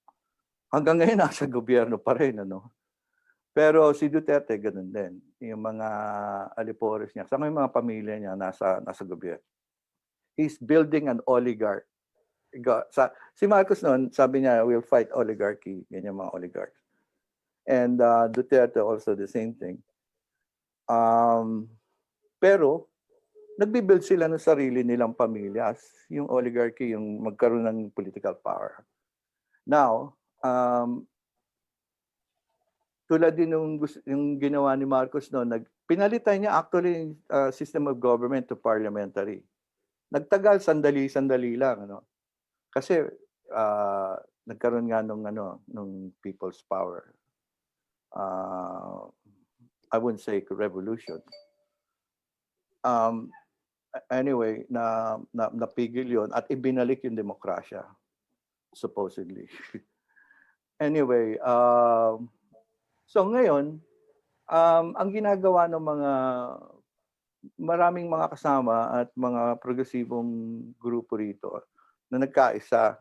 Hanggang ngayon nasa gobyerno pa rin, ano? Pero si Duterte ganun din. Yung mga alipores niya, saka yung mga pamilya niya nasa gobyerno. He's building an oligarch. Si Marcos noon, sabi niya, we'll fight oligarchy, ganyan mga oligarchs. And Duterte also the same thing. Pero nagbi-build sila ng sarili nilang pamilya, yung oligarchy, yung magkaroon ng political power. Now, tulad din yung ginawa ni Marcos noon, pinalitan niya actually system of government to parliamentary. nagtagal sandali-sandali lang, ano. Kasi nagkaroon nga nung people's power. I wouldn't say revolution. Anyway, napigil yon at ibinalik yung demokrasya, supposedly. Anyway, so ngayon, ang ginagawa ng maraming mga kasama at mga progresibong grupo rito na nagkakaisa.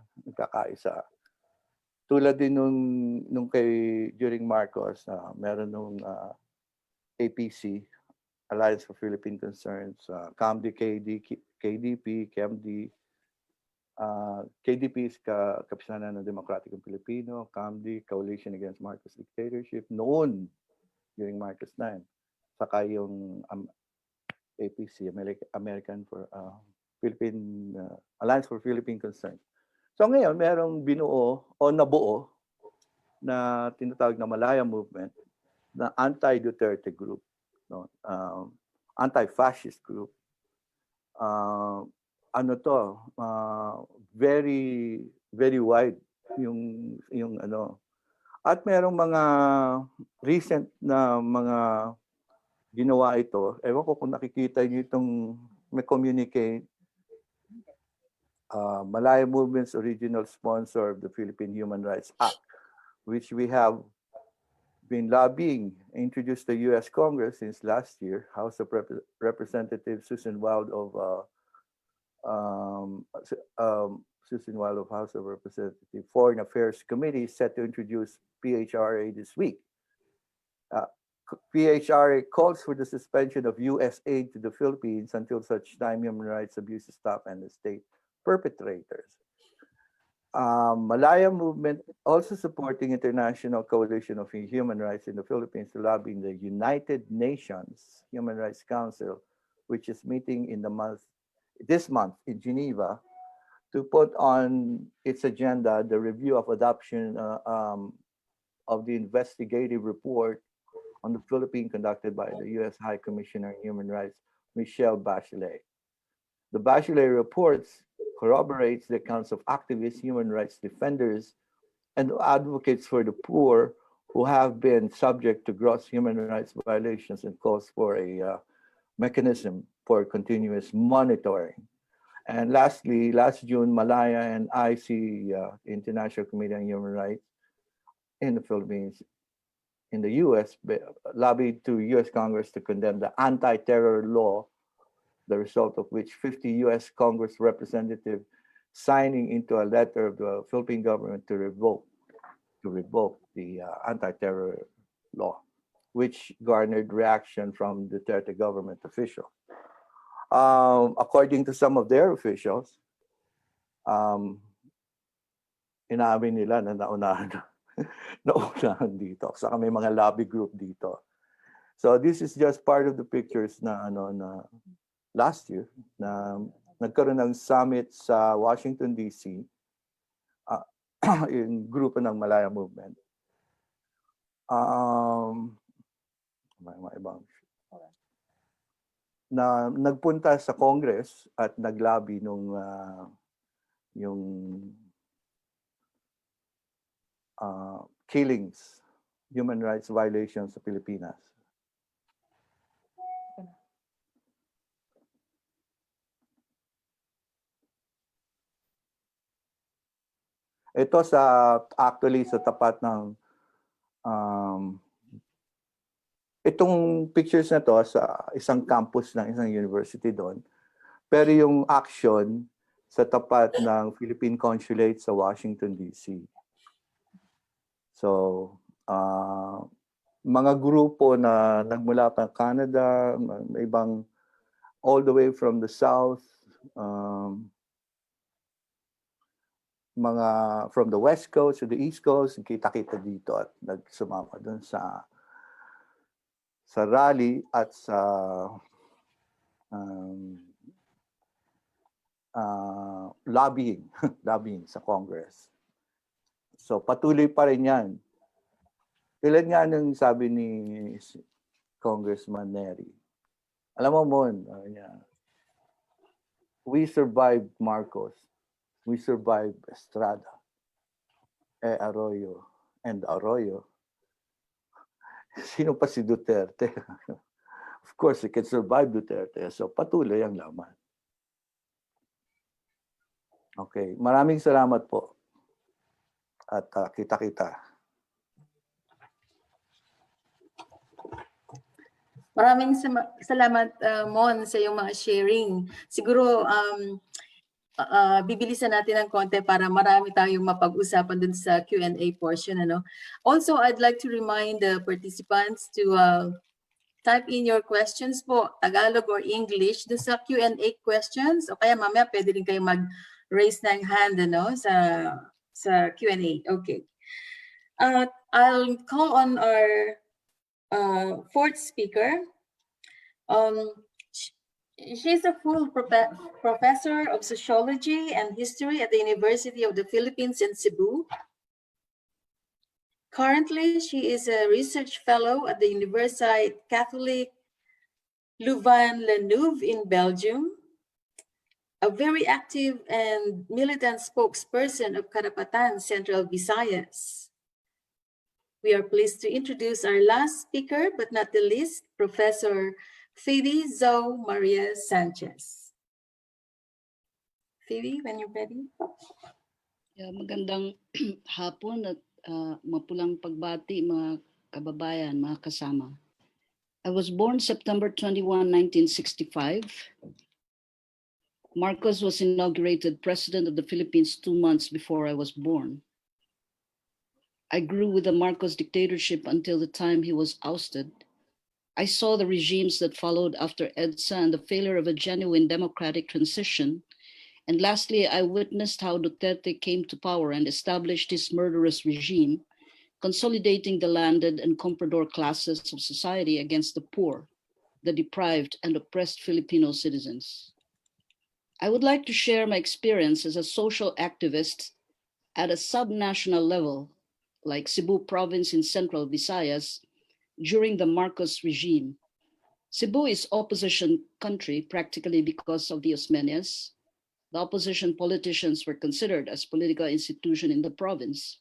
Tulad din nung during Marcos, meron nung APC, Alliance for Philippine Concerns, CAMD, KDP, KMD, KDP is Kapisanan ng Demokratikong Pilipino, CAMD, Coalition Against Marcos Dictatorship, noon, during Marcos 9. Saka yung APC, American for Philippine Alliance for Philippine Concerns. So ngayon, merong binuo o nabuo na tinatawag na Malaya Movement na anti-Duterte group, no? Anti-fascist group. Very very wide yung ano. At merong mga recent na mga ginawa ito. Ewan ko kung nakikita niyo itong may communicate. Malaya Movement's original sponsor of the Philippine Human Rights Act, which we have been lobbying, introduced to U.S. Congress since last year. House of Representatives Susan Wild of House of Representatives Foreign Affairs Committee set to introduce PHRA this week. PHRA calls for the suspension of U.S. aid to the Philippines until such time human rights abuses stop and the state perpetrators. Malaya Movement also supporting International Coalition of Human Rights in the Philippines to lobby in the United Nations Human Rights Council, which is meeting this month in Geneva, to put on its agenda the review of adoption of the investigative report on the Philippines conducted by the U.S. High Commissioner on Human Rights, Michelle Bachelet. The Bachelet reports corroborates the accounts of activists, human rights defenders, and advocates for the poor who have been subject to gross human rights violations and calls for a mechanism for continuous monitoring. And lastly, last June, Malaya and IC, International Committee on Human Rights in the Philippines, in the U.S., lobbied to U.S. Congress to condemn the anti-terror law, the result of which 50 U.S. Congress representatives signing into a letter of the Philippine government to revoke the anti-terror law, which garnered reaction from the Duterte government official. According to some of their officials, inamin nila na naunahan dito. Saka may mga lobby group dito. So this is just part of the pictures na last year na nagkaroon ng summit sa Washington DC yung grupo ng Malaya Movement. May ibang na nagpunta sa Congress at naglobby nung yung killings, human rights violations sa Pilipinas. Ito actually sa tapat ng itong pictures na to sa isang campus ng isang university doon. Pero yung action sa tapat ng Philippine Consulate sa Washington DC. So, mga grupo na nagmula pa Canada, ibang all the way from the south, mga from the west coast to the east coast, kita-kita dito at nagsumama doon sa rally at sa lobbying sa Congress. So patuloy pa rin yan. Ilan nga nung sabi ni Congressman Neri. Alam mo, Mon, We survived Marcos. We survived Estrada, Arroyo, and Arroyo. Sino pa si Duterte? Of course, we can survive Duterte. So patuloy ang laban. Okay, maraming salamat po. At kita-kita. Maraming salamat, Mon, sa iyong mga sharing. Siguro, bibilisan natin ng konti para marami tayong mapag-usapan dun sa Q&A portion. Ano? Also, I'd like to remind the participants to type in your questions po, Tagalog or English, dun sa Q&A questions. O kaya mamaya pwede rin kayo mag-raise ng hand ano, sa Q&A. Okay. I'll call on our fourth speaker. She's a full professor of sociology and history at the University of the Philippines in Cebu. Currently, she is a research fellow at the Université Catholique Louvain-la-Neuve in Belgium, a very active and militant spokesperson of Karapatan, Central Visayas. We are pleased to introduce our last speaker, but not the least, Professor Phoebe Zoe Maria Sanchez. Phoebe, when you're ready. Magandang hapon at mapulang pagbati mga kababayan, mga kasama. I was born September 21, 1965. Marcos was inaugurated president of the Philippines 2 months before I was born. I grew with the Marcos dictatorship until the time he was ousted. I saw the regimes that followed after EDSA and the failure of a genuine democratic transition. And lastly, I witnessed how Duterte came to power and established his murderous regime, consolidating the landed and comprador classes of society against the poor, the deprived and oppressed Filipino citizens. I would like to share my experience as a social activist at a subnational level, like Cebu province in Central Visayas, during the Marcos regime. Cebu is opposition country practically because of the Osmeñas. The opposition politicians were considered as political institution in the province.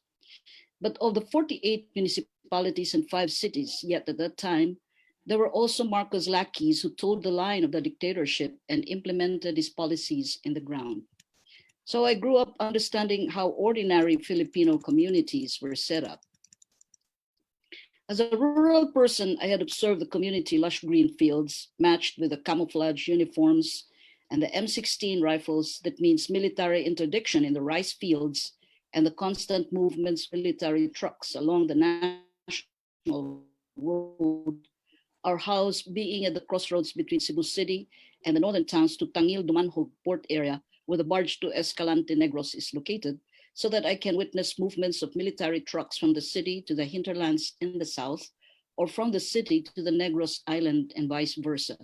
But of the 48 municipalities and 5 cities, yet at that time, there were also Marcos lackeys who toed the line of the dictatorship and implemented his policies in the ground. So I grew up understanding how ordinary Filipino communities were set up. As a rural person, I had observed the community lush green fields matched with the camouflage uniforms and the M16 rifles, that means military interdiction in the rice fields, and the constant movements of military trucks along the national road, our house being at the crossroads between Cebu City and the northern towns to Tangil Dumanhog port area, where the barge to Escalante Negros is located, so that I can witness movements of military trucks from the city to the hinterlands in the south, or from the city to the Negros Island and vice versa.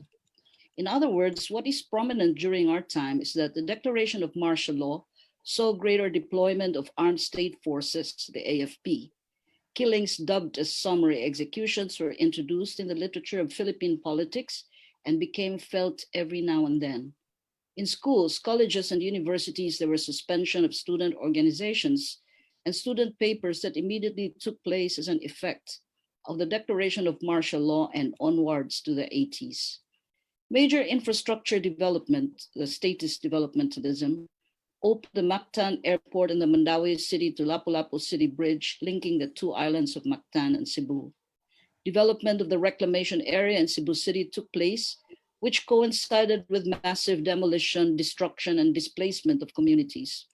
In other words, what is prominent during our time is that the declaration of martial law saw greater deployment of armed state forces, the AFP. Killings dubbed as summary executions were introduced in the literature of Philippine politics and became felt every now and then. In schools, colleges, and universities, there were suspension of student organizations and student papers that immediately took place as an effect of the declaration of martial law and onwards to the 80s. Major infrastructure development, the statist developmentalism, opened the Mactan Airport in the Mandawi City to Lapu-Lapu City Bridge, linking the 2 islands of Mactan and Cebu. Development of the reclamation area in Cebu City took place, which coincided with massive demolition, destruction, and displacement of communities.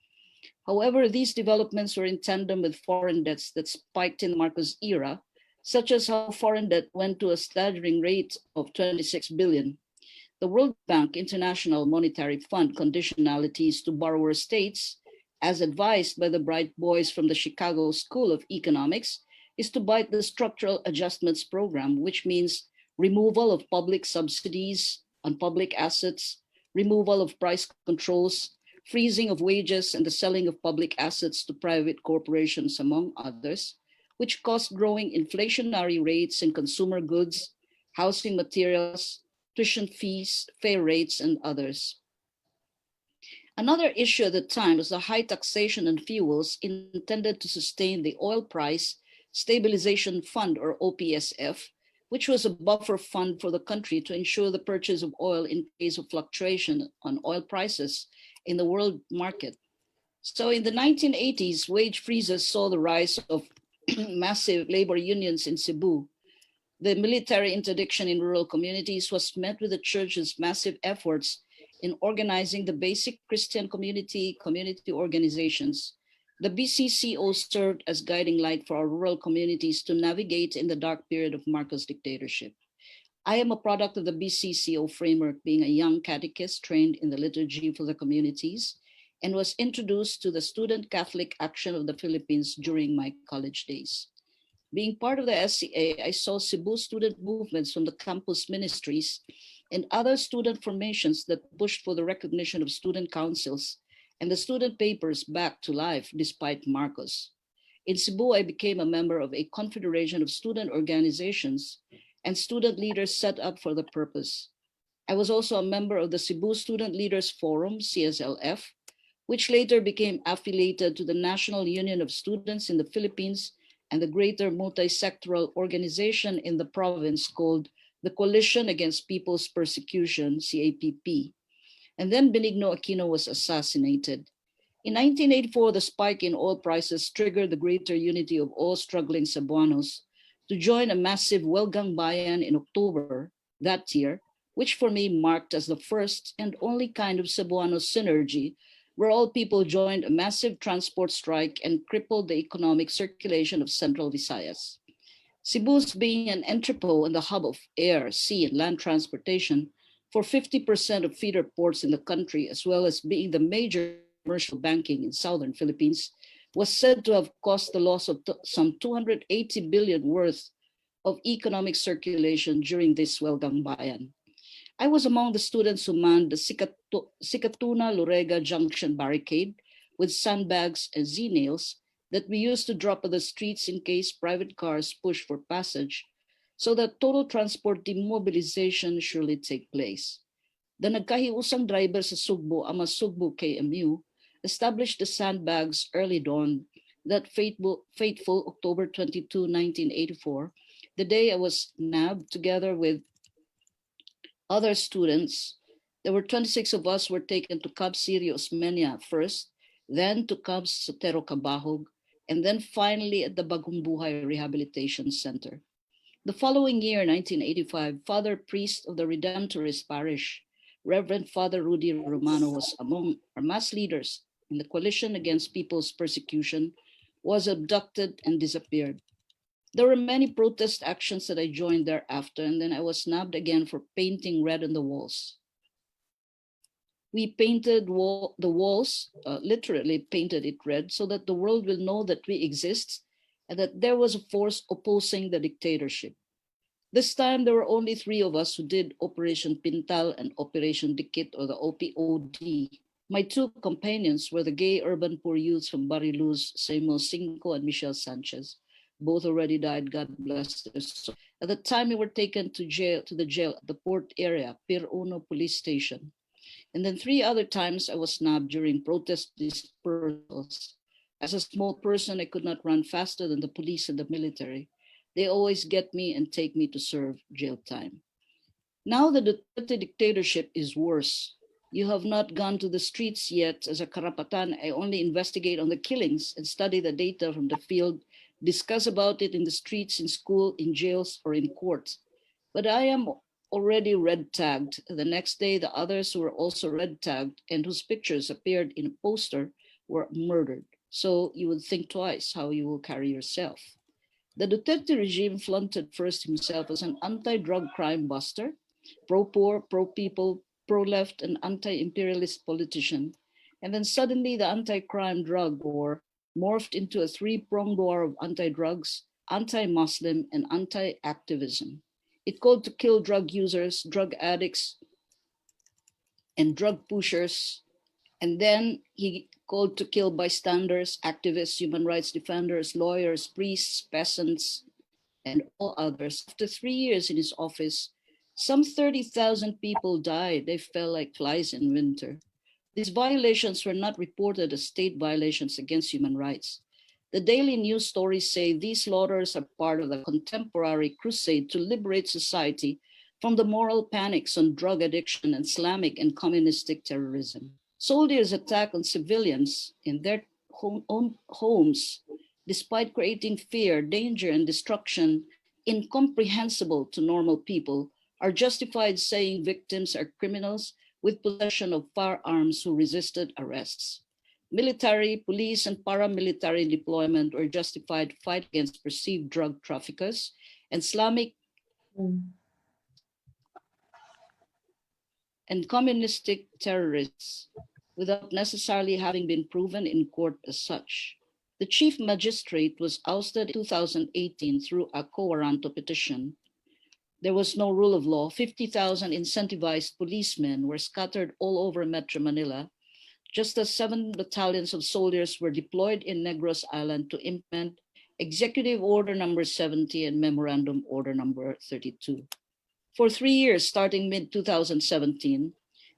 However, these developments were in tandem with foreign debts that spiked in Marcos' era, such as how foreign debt went to a staggering rate of 26 billion. The World Bank International Monetary Fund conditionalities to borrower states, as advised by the bright boys from the Chicago School of Economics, is to bite the structural adjustments program, which means removal of public subsidies on public assets, removal of price controls, freezing of wages, and the selling of public assets to private corporations, among others, which caused growing inflationary rates in consumer goods, housing materials, tuition fees, fare rates, and others. Another issue at the time was the high taxation on fuels intended to sustain the Oil Price Stabilization Fund, or OPSF, which was a buffer fund for the country to ensure the purchase of oil in case of fluctuation on oil prices in the world market. So in the 1980s, wage freezes saw the rise of massive labor unions in Cebu. The military interdiction in rural communities was met with the church's massive efforts in organizing the basic Christian community organizations. The BCCO served as guiding light for our rural communities to navigate in the dark period of Marcos dictatorship. I am a product of the BCCO framework, being a young catechist trained in the liturgy for the communities, and was introduced to the Student Catholic Action of the Philippines during my college days. Being part of the SCA, I saw Cebu student movements from the campus ministries and other student formations that pushed for the recognition of student councils and the student papers back to life despite Marcos. In Cebu, I became a member of a confederation of student organizations and student leaders set up for the purpose. I was also a member of the Cebu Student Leaders Forum, CSLF, which later became affiliated to the National Union of Students in the Philippines and the greater multi-sectoral organization in the province called the Coalition Against People's Persecution, CAPP. And then Benigno Aquino was assassinated. In 1984, the spike in oil prices triggered the greater unity of all struggling Cebuanos to join a massive Welgang Bayan in October that year, which for me marked as the first and only kind of Cebuano synergy, where all people joined a massive transport strike and crippled the economic circulation of Central Visayas. Cebu's being an entrepot and the hub of air, sea, and land transportation for 50% of feeder ports in the country, as well as being the major commercial banking in southern Philippines, was said to have caused the loss of some 280 billion worth of economic circulation during this Welgang Bayan. I was among the students who manned the Sikatuna-Lorega Junction barricade with sandbags and Z-nails that we used to drop at the streets in case private cars pushed for passage, so that total transport demobilization surely take place. The nagkahiusang driver sa Sugbo, ama Sugbo KMU, established the sandbags early dawn that fateful October 22, 1984, the day I was nabbed together with other students. There were 26 of us were taken to Cab Sirio Osmeña first, then to Cab Sotero Cabahog, and then finally at the Bagong Buhay Rehabilitation Center. The following year, 1985, Father Priest of the Redemptorist Parish, Reverend Father Rudy Romano, was among our mass leaders in the Coalition Against People's Persecution, was abducted and disappeared. There were many protest actions that I joined thereafter, and then I was nabbed again for painting red on the walls. We painted the walls, literally painted it red, so that the world will know that we exist and that there was a force opposing the dictatorship. This time, there were only 3 of us who did Operation Pintal and Operation Dikit, or the OPOD. My 2 companions were the gay urban poor youths from Bariluz, Samuel Cinco and Michelle Sanchez. Both already died, God bless their soul. At the time, we were taken to the jail at the port area, Pier Uno Police Station. And then 3 other times I was nabbed during protest dispersals. As a small person, I could not run faster than the police and the military. They always get me and take me to serve jail time. Now the Duterte dictatorship is worse. You have not gone to the streets yet. As a karapatan, I only investigate on the killings and study the data from the field, discuss about it in the streets, in school, in jails, or in courts. But I am already red tagged. The next day, the others who were also red tagged and whose pictures appeared in a poster were murdered. So you would think twice how you will carry yourself. The Duterte regime flaunted first himself as an anti-drug crime buster, pro-poor, pro-people, pro-left, and anti-imperialist politician. And then suddenly the anti-crime drug war morphed into a 3-pronged war of anti-drugs, anti-Muslim, and anti-activism. It called to kill drug users, drug addicts, and drug pushers. And then he called to kill bystanders, activists, human rights defenders, lawyers, priests, peasants, and all others. After 3 years in his office, some 30,000 people died. They fell like flies in winter. These violations were not reported as state violations against human rights. The daily news stories say these slaughters are part of the contemporary crusade to liberate society from the moral panics on drug addiction, Islamic and communistic terrorism. Soldiers attack on civilians in their own homes, despite creating fear, danger, and destruction incomprehensible to normal people, are justified saying victims are criminals with possession of firearms who resisted arrests. Military, police, and paramilitary deployment were justified to fight against perceived drug traffickers and Islamic and communistic terrorists without necessarily having been proven in court as such. The chief magistrate was ousted in 2018 through a quo warranto petition. There was no rule of law. 50,000 incentivized policemen were scattered all over Metro Manila, just as 7 battalions of soldiers were deployed in Negros Island to implement Executive Order Number 70 and Memorandum Order Number 32. For 3 years, starting mid-2017,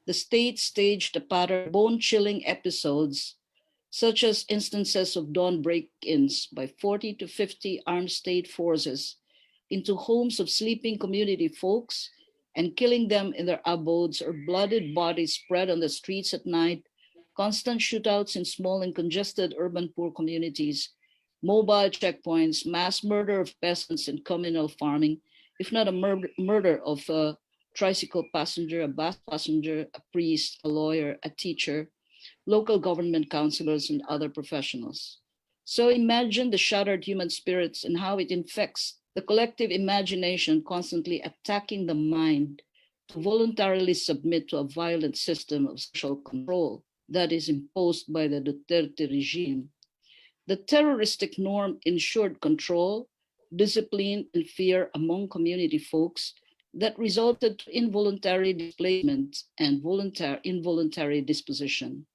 the state staged a pattern of bone-chilling episodes, such as instances of dawn break-ins by 40 to 50 armed state forces into homes of sleeping community folks and killing them in their abodes, or blooded bodies spread on the streets at night, constant shootouts in small and congested urban poor communities, mobile checkpoints, mass murder of peasants and communal farming, if not a murder of a tricycle passenger, a bus passenger, a priest, a lawyer, a teacher, local government councillors, and other professionals. So imagine the shattered human spirits and how it infects the collective imagination, constantly attacking the mind to voluntarily submit to a violent system of social control that is imposed by the Duterte regime. The terroristic norm ensured control, discipline, and fear among community folks that resulted to involuntary displacement and involuntary disposition.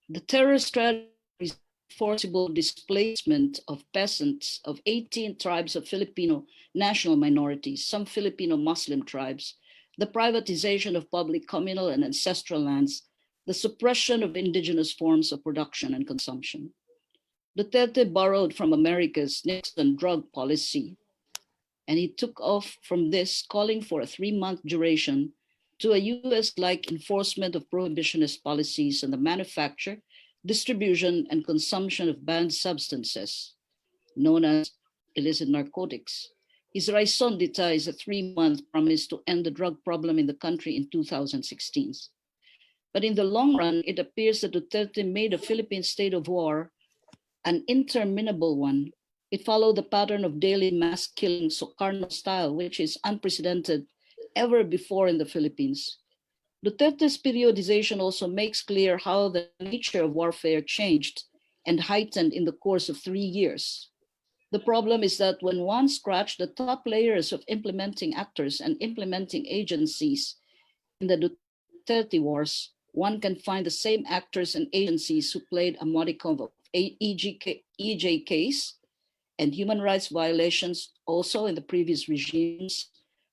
The terror strategy is forcible displacement of peasants of 18 tribes of Filipino national minorities, some Filipino Muslim tribes, the privatization of public communal and ancestral lands, the suppression of indigenous forms of production and consumption. Duterte borrowed from America's Nixon drug policy, and he took off from this, calling for a 3-month duration to a US-like enforcement of prohibitionist policies on the manufacture, distribution, and consumption of banned substances, known as illicit narcotics. His raison d'etat is a 3-month promise to end the drug problem in the country in 2016. But in the long run, it appears that Duterte made a Philippine state of war an interminable one. It followed the pattern of daily mass killing, Sukarno style, which is unprecedented ever before in the Philippines. Duterte's periodization also makes clear how the nature of warfare changed and heightened in the course of 3 years. The problem is that when one scratched the top layers of implementing actors and implementing agencies in the Duterte wars, one can find the same actors and agencies who played a modicum of EJKs and human rights violations also in the previous regimes,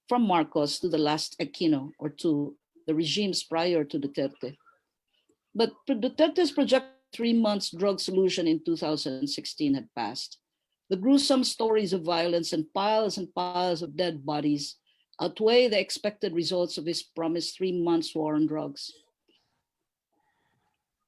from Marcos to the last Aquino, or to the regimes prior to Duterte. But Duterte's projected 3 months drug solution in 2016 had passed. The gruesome stories of violence and piles of dead bodies outweigh the expected results of his promised 3 months war on drugs.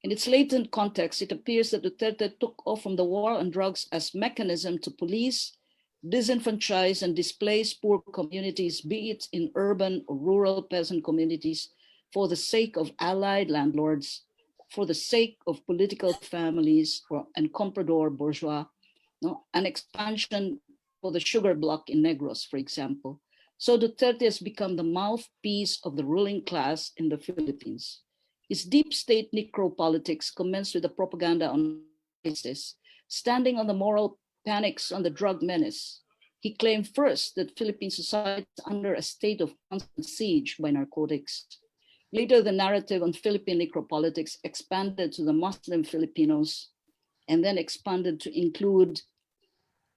In its latent context, it appears that Duterte took off from the war on drugs as mechanism to police, disenfranchise, and displace poor communities, be it in urban or rural peasant communities, for the sake of allied landlords, for the sake of political families and comprador bourgeois, an expansion for the sugar block in Negros, for example. So Duterte has become the mouthpiece of the ruling class in the Philippines. His deep state necropolitics commenced with the propaganda on ISIS, standing on the moral panics on the drug menace. He claimed first that Philippine society is under a state of constant siege by narcotics. Later, the narrative on Philippine necropolitics expanded to the Muslim Filipinos and then expanded to include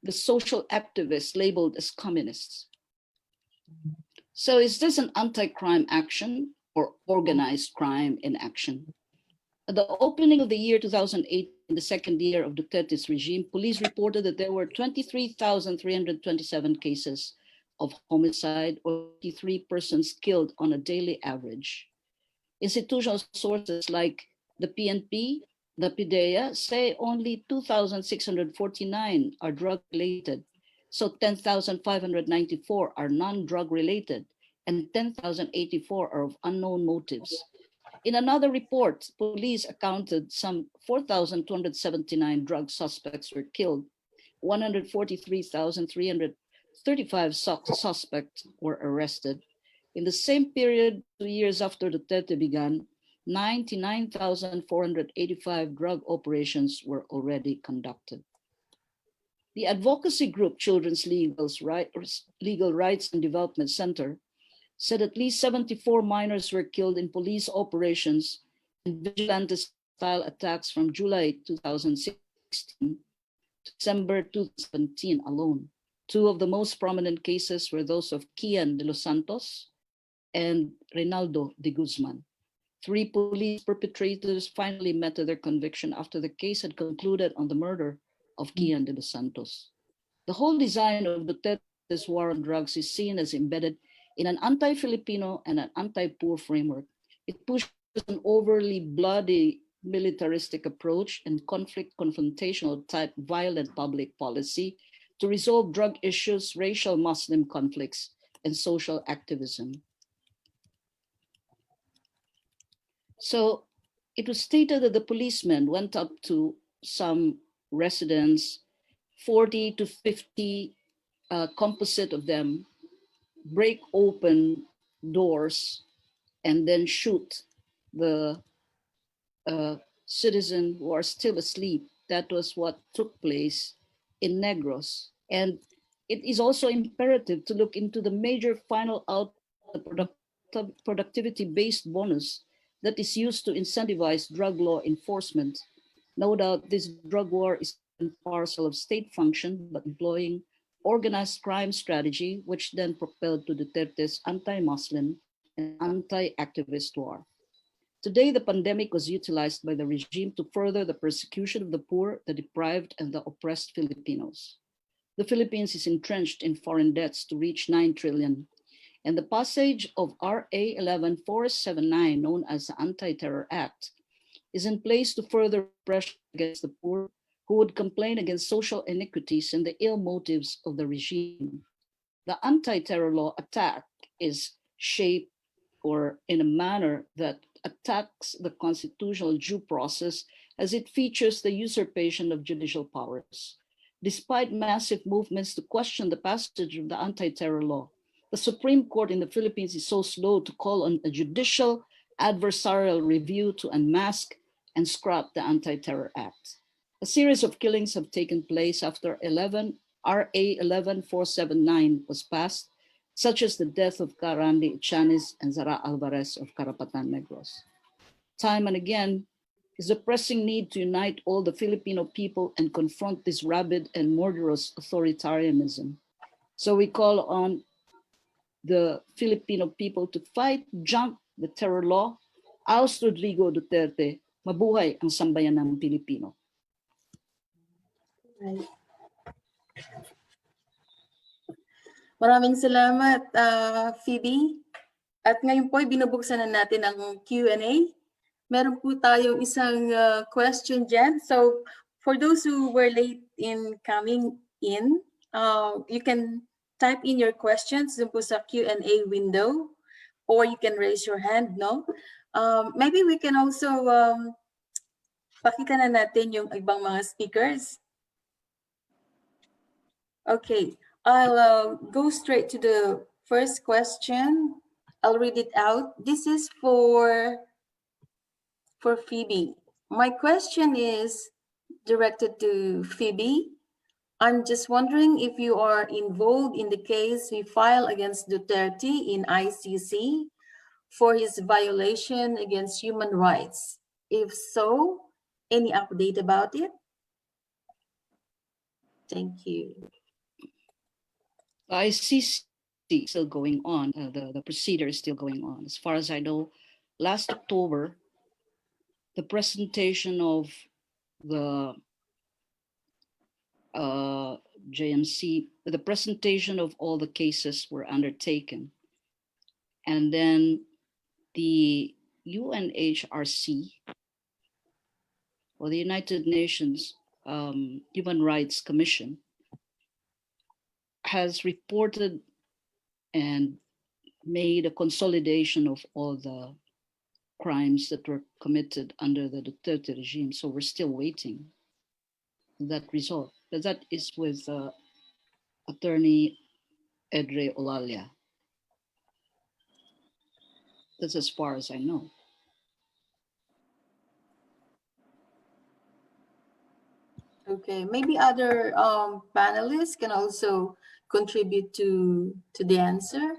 the social activists labeled as communists. So is this an anti-crime action or organized crime in action. At the opening of the year 2008, in the second year of Duterte's regime, police reported that there were 23,327 cases of homicide or 53 persons killed on a daily average. Institutional sources like the PNP, the PIDEA say only 2,649 are drug-related, so 10,594 are non-drug related, and 10,084 are of unknown motives. In another report, police accounted some 4,279 drug suspects were killed, 143,335 suspects were arrested. In the same period, 2 years after Duterte began, 99,485 drug operations were already conducted. The advocacy group Children's Legal Rights and Development Center said at least 74 minors were killed in police operations and vigilante-style attacks from July 2016 to December 2017 alone. Two of the most prominent cases were those of Kian de los Santos and Reynaldo de Guzman. 3 police perpetrators finally met to their conviction after the case had concluded on the murder of Kian de los Santos. The whole design of Duterte's war on drugs is seen as embedded in an anti-Filipino and an anti-poor framework. It pushes an overly bloody militaristic approach and confrontational type violent public policy to resolve drug issues, racial Muslim conflicts, and social activism. So it was stated that the policemen went up to some residents, 40 to 50 composite of them, break open doors and then shoot the citizen who are still asleep. That was what took place in Negros. And it is also imperative to look into the major final output productivity-based bonus that is used to incentivize drug law enforcement. No doubt this drug war is a parcel of state function, but employing organized crime strategy, which then propelled to Duterte's anti-Muslim and anti-activist war. Today, the pandemic was utilized by the regime to further the persecution of the poor, the deprived, and the oppressed Filipinos. The Philippines is entrenched in foreign debts to reach 9 trillion, and the passage of RA 11479, known as the Anti-Terror Act, is in place to further pressure against the poor who would complain against social iniquities and the ill motives of the regime. The anti-terror law attack is shaped or in a manner that attacks the constitutional due process as it features the usurpation of judicial powers. Despite massive movements to question the passage of the anti-terror law, the Supreme Court in the Philippines is so slow to call on a judicial adversarial review to unmask and scrap the Anti-Terror Act. A series of killings have taken place after RA 11479 was passed, such as the death of Karandi Chanes and Zara Alvarez of Carapatan Negros. Time and again is the pressing need to unite all the Filipino people and confront this rabid and murderous authoritarianism. So we call on the Filipino people to fight, jump the terror law, oust Rodrigo Duterte, mabuhay ang sambayanang Pilipino. Maraming salamat, Phoebe. At ngayon po, binubuksan na natin ang Q&A. Meron po tayong isang question dyan. So, for those who were late in coming in, you can type in your questions dun po sa Q&A window, or you can raise your hand, no? Maybe we can also pakita na natin yung ibang mga speakers. Okay, I'll go straight to the first question. I'll read it out. This is for Phoebe. My question is directed to Phoebe. I'm just wondering if you are involved in the case we filed against Duterte in ICC for his violation against human rights. If so, any update about it? Thank you. ICC is still going on. The procedure is still going on. As far as I know, last October, the presentation of the JMC, the presentation of all the cases were undertaken. And then the UNHRC, or the United Nations Human Rights Commission, has reported and made a consolidation of all the crimes that were committed under the Duterte regime. So we're still waiting that result. But that is with Attorney Edre Olalia. That's as far as I know. Okay, maybe other panelists can also contribute to the answer.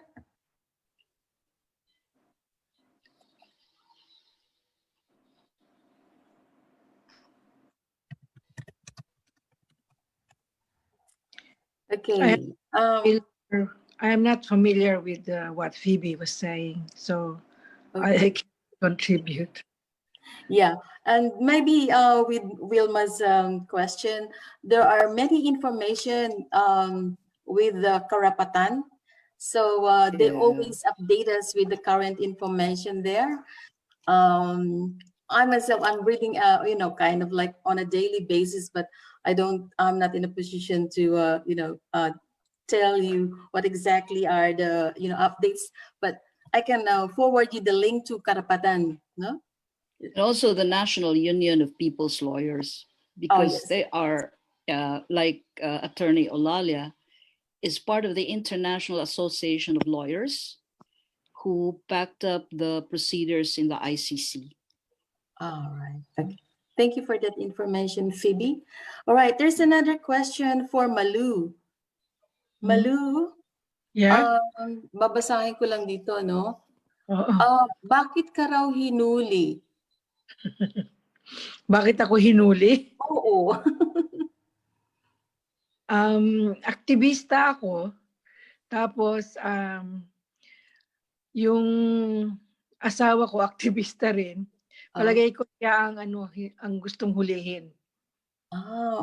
Okay. I am not familiar with what Phoebe was saying, so I can contribute. Yeah, and maybe with Wilma's question, there are many information with the Karapatan. So they always update us with the current information there. I myself, I'm reading, you know, kind of like on a daily basis, but I'm not in a position to, you know, tell you what exactly are the, you know, updates, but I can forward you the link to Karapatan, no? And also the National Union of People's Lawyers, because they are, like Attorney Olalia, is part of the International Association of Lawyers who backed up the procedures in the ICC. All right. Okay. Thank you for that information, Phoebe. All right, there's another question for Malu. Malu, Yeah. Babasahin ko lang dito, no? Oo. Bakit ka raw hinuli? Bakit ako hinuli? Oo. Aktivista ako, tapos yung asawa ko aktivista rin. Palagay ko siya ang gustong hulihin.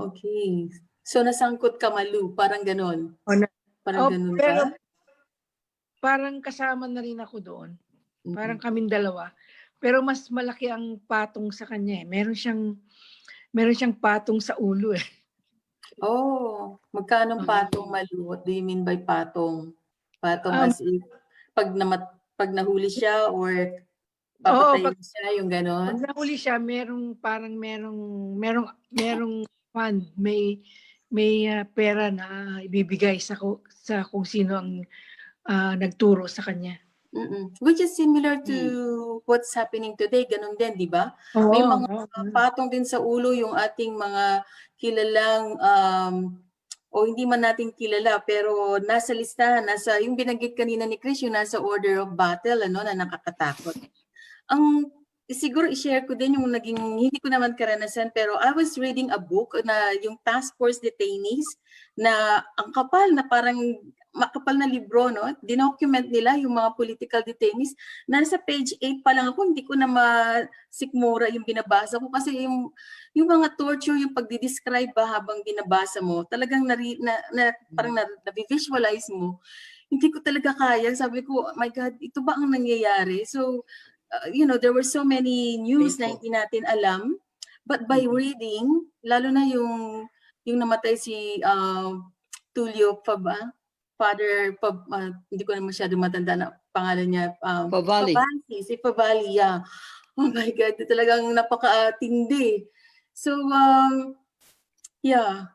Okay. So nasangkot ka, Malu, parang ganon. Parang ganon pero ba? parang kasama na rin ako doon. Parang kaming dalawa. Pero mas malaki ang patong sa kanya eh. Meron siyang patong sa ulo eh. Oh, magkano patong, Malu? What do you mean by patong? Patong as if pag nahuli siya or papatayin siya, yung ganon? Pag nahuli siya, merong fund, may pera na ibibigay sa kung sino ang nagturo sa kanya. Which is similar to what's happening today, ganun din, di ba? May mga patong din sa ulo yung ating mga kilalang o hindi man natin kilala pero nasa listahan, yung binanggit kanina ni Chris, yung nasa order of battle, ano, na nakakatakot. Siguro i-share ko din yung hindi ko naman karanasan, pero I was reading a book na yung task force detainees na ang kapal na parang makapal na libro, no? Dinocument nila yung mga political detainees. Nasa page 8 pa lang ako, hindi ko na masikmura yung binabasa ko kasi yung mga torture, yung pagdi-describe ba habang binabasa mo, talagang parang na-visualize mo. Hindi ko talaga kaya. Sabi ko, oh my God, ito ba ang nangyayari? So, you know, there were so many news na hindi natin alam. But by reading, lalo na yung namatay si Tulio Father, hindi ko na masyado matanda na pangalan niya. Pavali. Si Pavali, yeah. Oh my God, talagang napaka-tindi. So, yeah,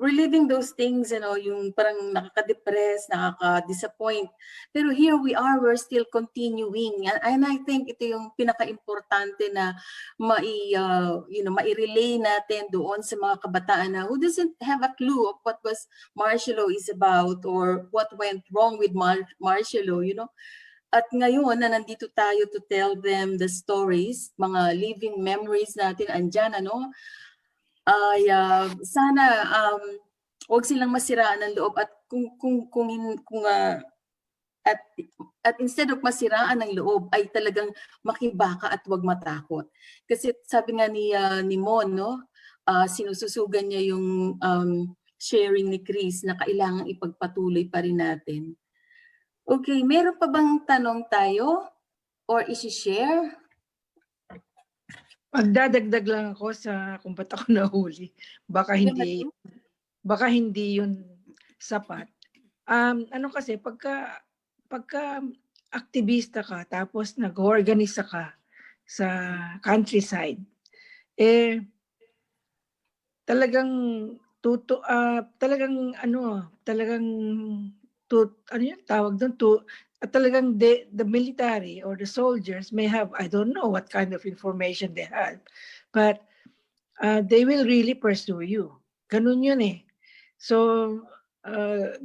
reliving those things, you know, yung parang nakaka-depress, nakaka-disappoint. Pero here we are, we're still continuing. And I think ito yung pinaka-importante na mai-relay natin doon sa mga kabataan na who doesn't have a clue of what was martial law is about or what went wrong with martial law, you know. At ngayon na nandito tayo to tell them the stories, mga living memories natin andyan, ano, ay sana wag silang masiraan ng loob at kung At instead of masiraan ng loob, ay talagang makibaka at huwag matakot. Kasi sabi nga ni Mon, no, sinususugan niya yung sharing ni Chris na kailangang ipagpatuloy pa rin natin. Okay, meron pa bang tanong tayo or isi-share? Magdadagdag lang ako sa kung ba't ako nahuli. Baka hindi yun sapat. Ano kasi, pagka aktivista ka, tapos nag-organisa ka sa countryside, talagang talagang the military or the soldiers may have, I don't know what kind of information they have, but they will really pursue you. Ganun yun eh. So,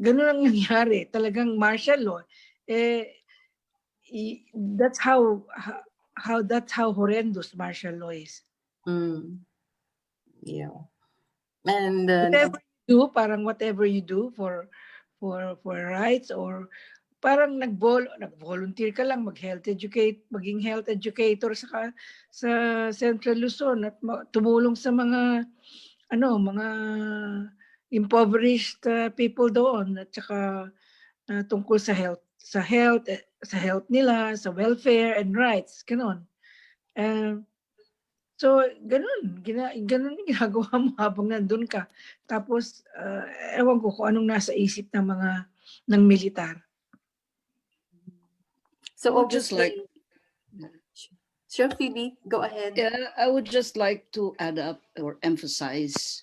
ganun ang nangyari. Talagang martial law. That's how horrendous martial law is. Yeah. And whatever you do for rights, or parang nag-volunteer ka lang maging health educator sa Central Luzon at tumulong sa mga impoverished people doon, at saka tungkol sa health nila, sa welfare and rights, ganun. So, ganun yung ginagawa mo habang nandun ka. Tapos, ewan ko kung anong nasa isip ng militar. So obviously, sure, Phoebe, go ahead. Yeah, I would just like to add up or emphasize,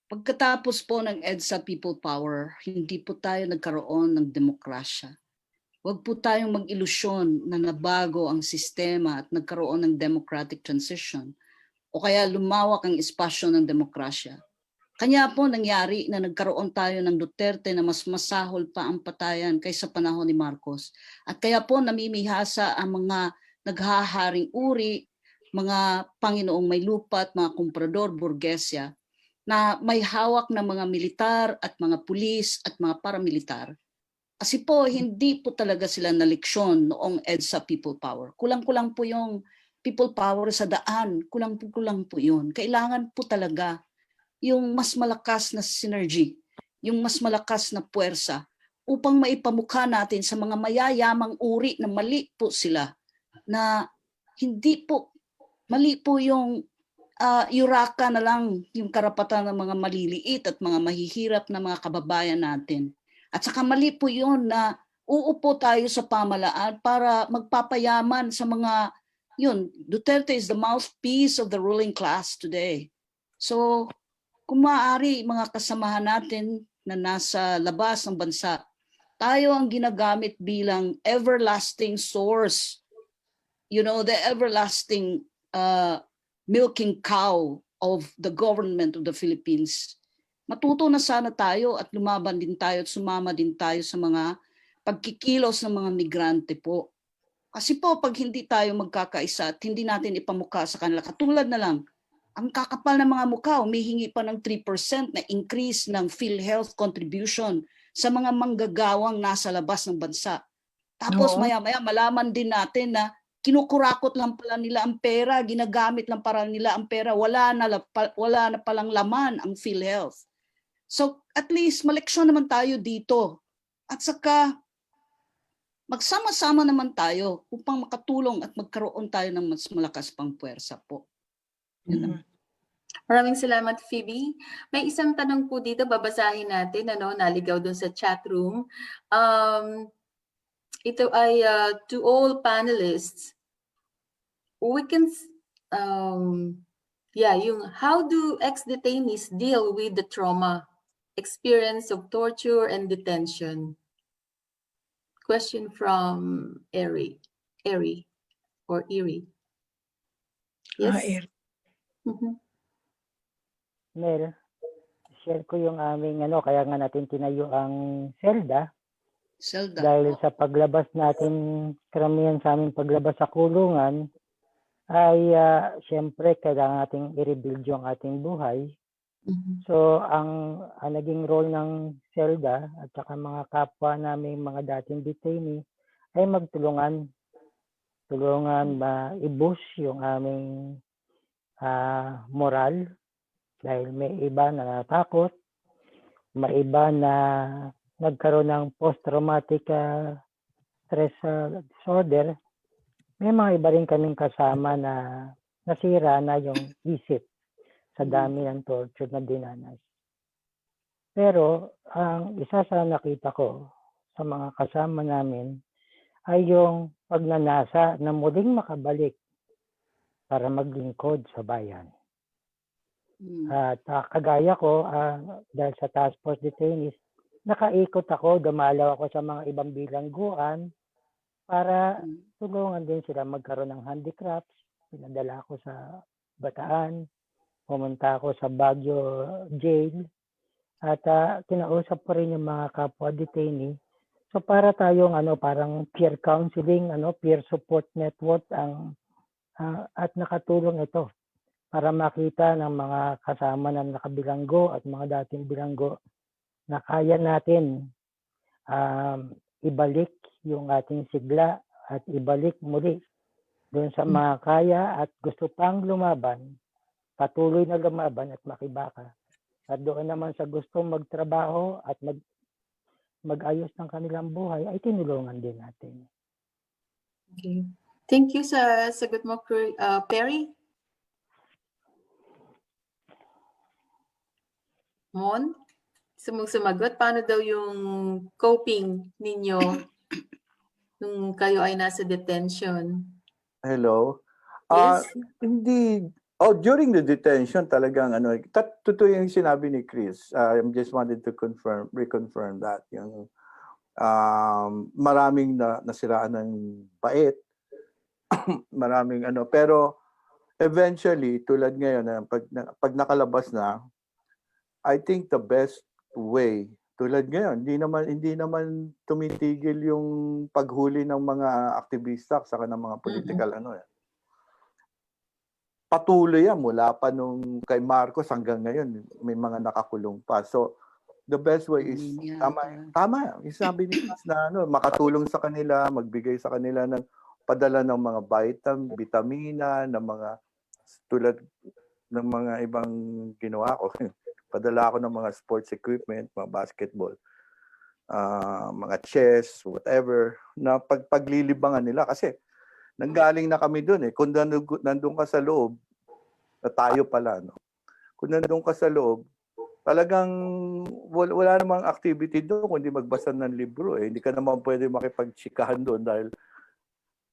pagkatapos po ng EDSA People Power, hindi po tayo nagkaroon ng demokrasya. Huwag po tayong mag-ilusyon na nabago ang sistema at nagkaroon ng democratic transition o kaya lumawak ang espasyo ng demokrasya. Kanya po nangyari na nagkaroon tayo ng Duterte na mas masahol pa ang patayan kaysa panahon ni Marcos. At kaya po namimihasa ang mga naghaharing uri, mga Panginoong may lupa at mga komprador, burgesya, na may hawak ng mga militar at mga pulis at mga paramilitar. Kasi po, hindi po talaga sila naleksyon noong EDSA People Power. Kulang-kulang po yung people power sa daan. Kulang po yun. Kailangan po talaga yung mas malakas na synergy, yung mas malakas na puwersa upang maipamukha natin sa mga mayayamang uri na mali po sila, na hindi po, mali po yung yuraka na lang yung karapatan ng mga maliliit at mga mahihirap na mga kababayan natin. At saka mali po yun na uupo tayo sa pamalaan para magpapayaman sa mga, Duterte is the mouthpiece of the ruling class today. So, kung maaari, mga kasamahan natin na nasa labas ng bansa, tayo ang ginagamit bilang everlasting source, the everlasting milking cow of the government of the Philippines. Matuto na sana tayo at lumaban din tayo at sumama din tayo sa mga pagkikilos ng mga migrante po. Kasi po, pag hindi tayo magkakaisa at hindi natin ipamukha sa kanila, katulad na lang, ang kakapal ng mga mukha, humihingi pa ng 3% na increase ng PhilHealth contribution sa mga manggagawang nasa labas ng bansa. Tapos maya-maya malaman din natin na kinukurakot lang pala nila ang pera, ginagamit lang para nila ang pera, wala na palang laman ang PhilHealth. So at least maleksyon naman tayo dito. At saka magsama-sama naman tayo upang makatulong at magkaroon tayo ng mas malakas pang puwersa po. Maraming salamat, Phoebe. May isang tanong po dito, babasahin natin, naligaw dun sa chat room. Ito ay to all panelists. We can, yung how do ex-detainees deal with the trauma, experience of torture and detention? Question from Erie. Yes? Mel, share ko yung aming kaya nga natin tinayo ang selda. Dahil sa paglabas natin, karamihan sa aming paglabas sa kulungan, ay siyempre kailangan nating i-rebuild yung ating buhay. So, ang naging role ng SELDA at saka mga kapwa namin mga dating detainee ay magtulungan. Tulungan i-boost yung aming moral dahil may iba na natakot, may iba na nagkaroon ng post-traumatic stress disorder. May mga iba rin kaming kasama na nasira na yung isip sa dami ng torture na dinanas. Pero ang isa sa nakita ko sa mga kasama namin ay yung pagnanasa na muling makabalik para maglingkod sa bayan. At kagaya ko, dahil sa task force detainees, nakaikot ako, dumalaw ako sa mga ibang bilangguan para tulungan din sila magkaroon ng handicrafts. Pinadala ako sa Bataan, pumunta ako sa Baguio Jail, at kinausap ko rin yung mga kapwa detainee. So para tayong parang peer counseling, peer support network at nakatulong ito para makita ng mga kasama na nakabilanggo at mga dating bilanggo na kaya natin ibalik yung ating sigla at ibalik muli doon sa mga kaya at gusto pang lumaban, patuloy na lumaban at makibaka. At doon naman sa gustong magtrabaho at mag-ayos ng kanilang buhay, ay tinulungan din natin. Okay. Thank you sa sagot mo, Perry. Mon, sumagot, paano daw yung coping ninyo nung kayo ay nasa detention? Hello? Yes. Hindi, during the detention talagang totoo yung sinabi ni Chris. I just wanted to reconfirm that. Yung maraming nasiraan ng bait, maraming pero eventually, tulad ngayon, pag nakalabas na, I think the best way, tulad ngayon, hindi naman tumitigil yung paghuli ng mga aktivista saka ng mga political patuloy yan mula pa nung kay Marcos hanggang ngayon may mga nakakulong pa. So the best way is tama yung sabi ni Chris na makatulong sa kanila, magbigay sa kanila ng padala ng mga vitamina, ng mga tulad ng mga ibang ginawa ko. Padala ako ng mga sports equipment, mga basketball, mga chess, whatever, na paglilibangan nila kasi nanggaling na kami doon kung nandun ka sa loob, na tayo pala, kung nandun ka sa loob, talagang wala namang activity doon kundi magbasa ng libro. Hindi ka naman pwede makipagtsikahan doon dahil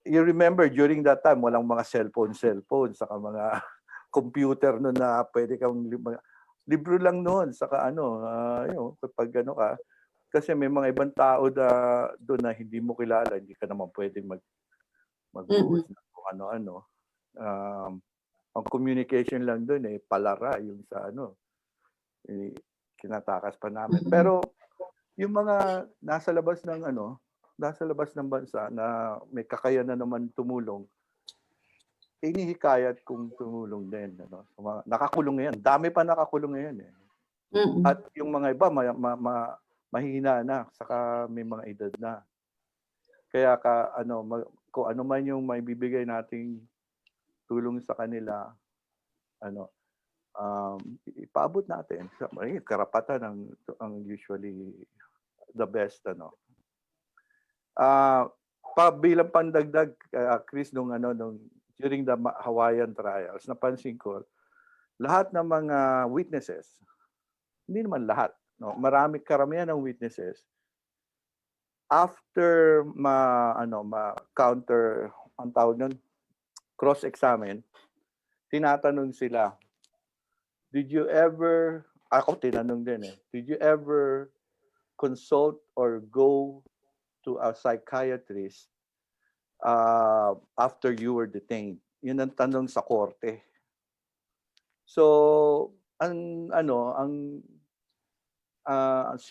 you remember during that time, walang mga cellphone, saka mga computer noon na pwede kang libro lang noon, saka kapag ka, kasi may mga ibang tao doon na hindi mo kilala, hindi ka naman pwede mag-buhos na kung ano-ano. Ang communication lang doon palara yung sa kinatakas pa namin. Pero yung mga nasa labas ng bansa na may kakayanan naman tumulong, inihikayat kong tumulong din. Nakakulong ngayon. Dami pa nakakulong ngayon. At yung mga iba mahina na, saka may mga edad na. Kaya kung ano man yung maibibigay nating tulong sa kanila, ipaabot natin. Karapatan ang usually the best. Bilang pandagdag, Chris, during the Hawaiian trials, napansin ko, lahat ng mga witnesses, hindi naman lahat, karamihan ng witnesses, after counter, ang tawag nun, cross-examine, tinatanong sila, ako tinanong din did you ever consult or go to a psychiatrist after you were detained? Yun ang tanong sa korte. So,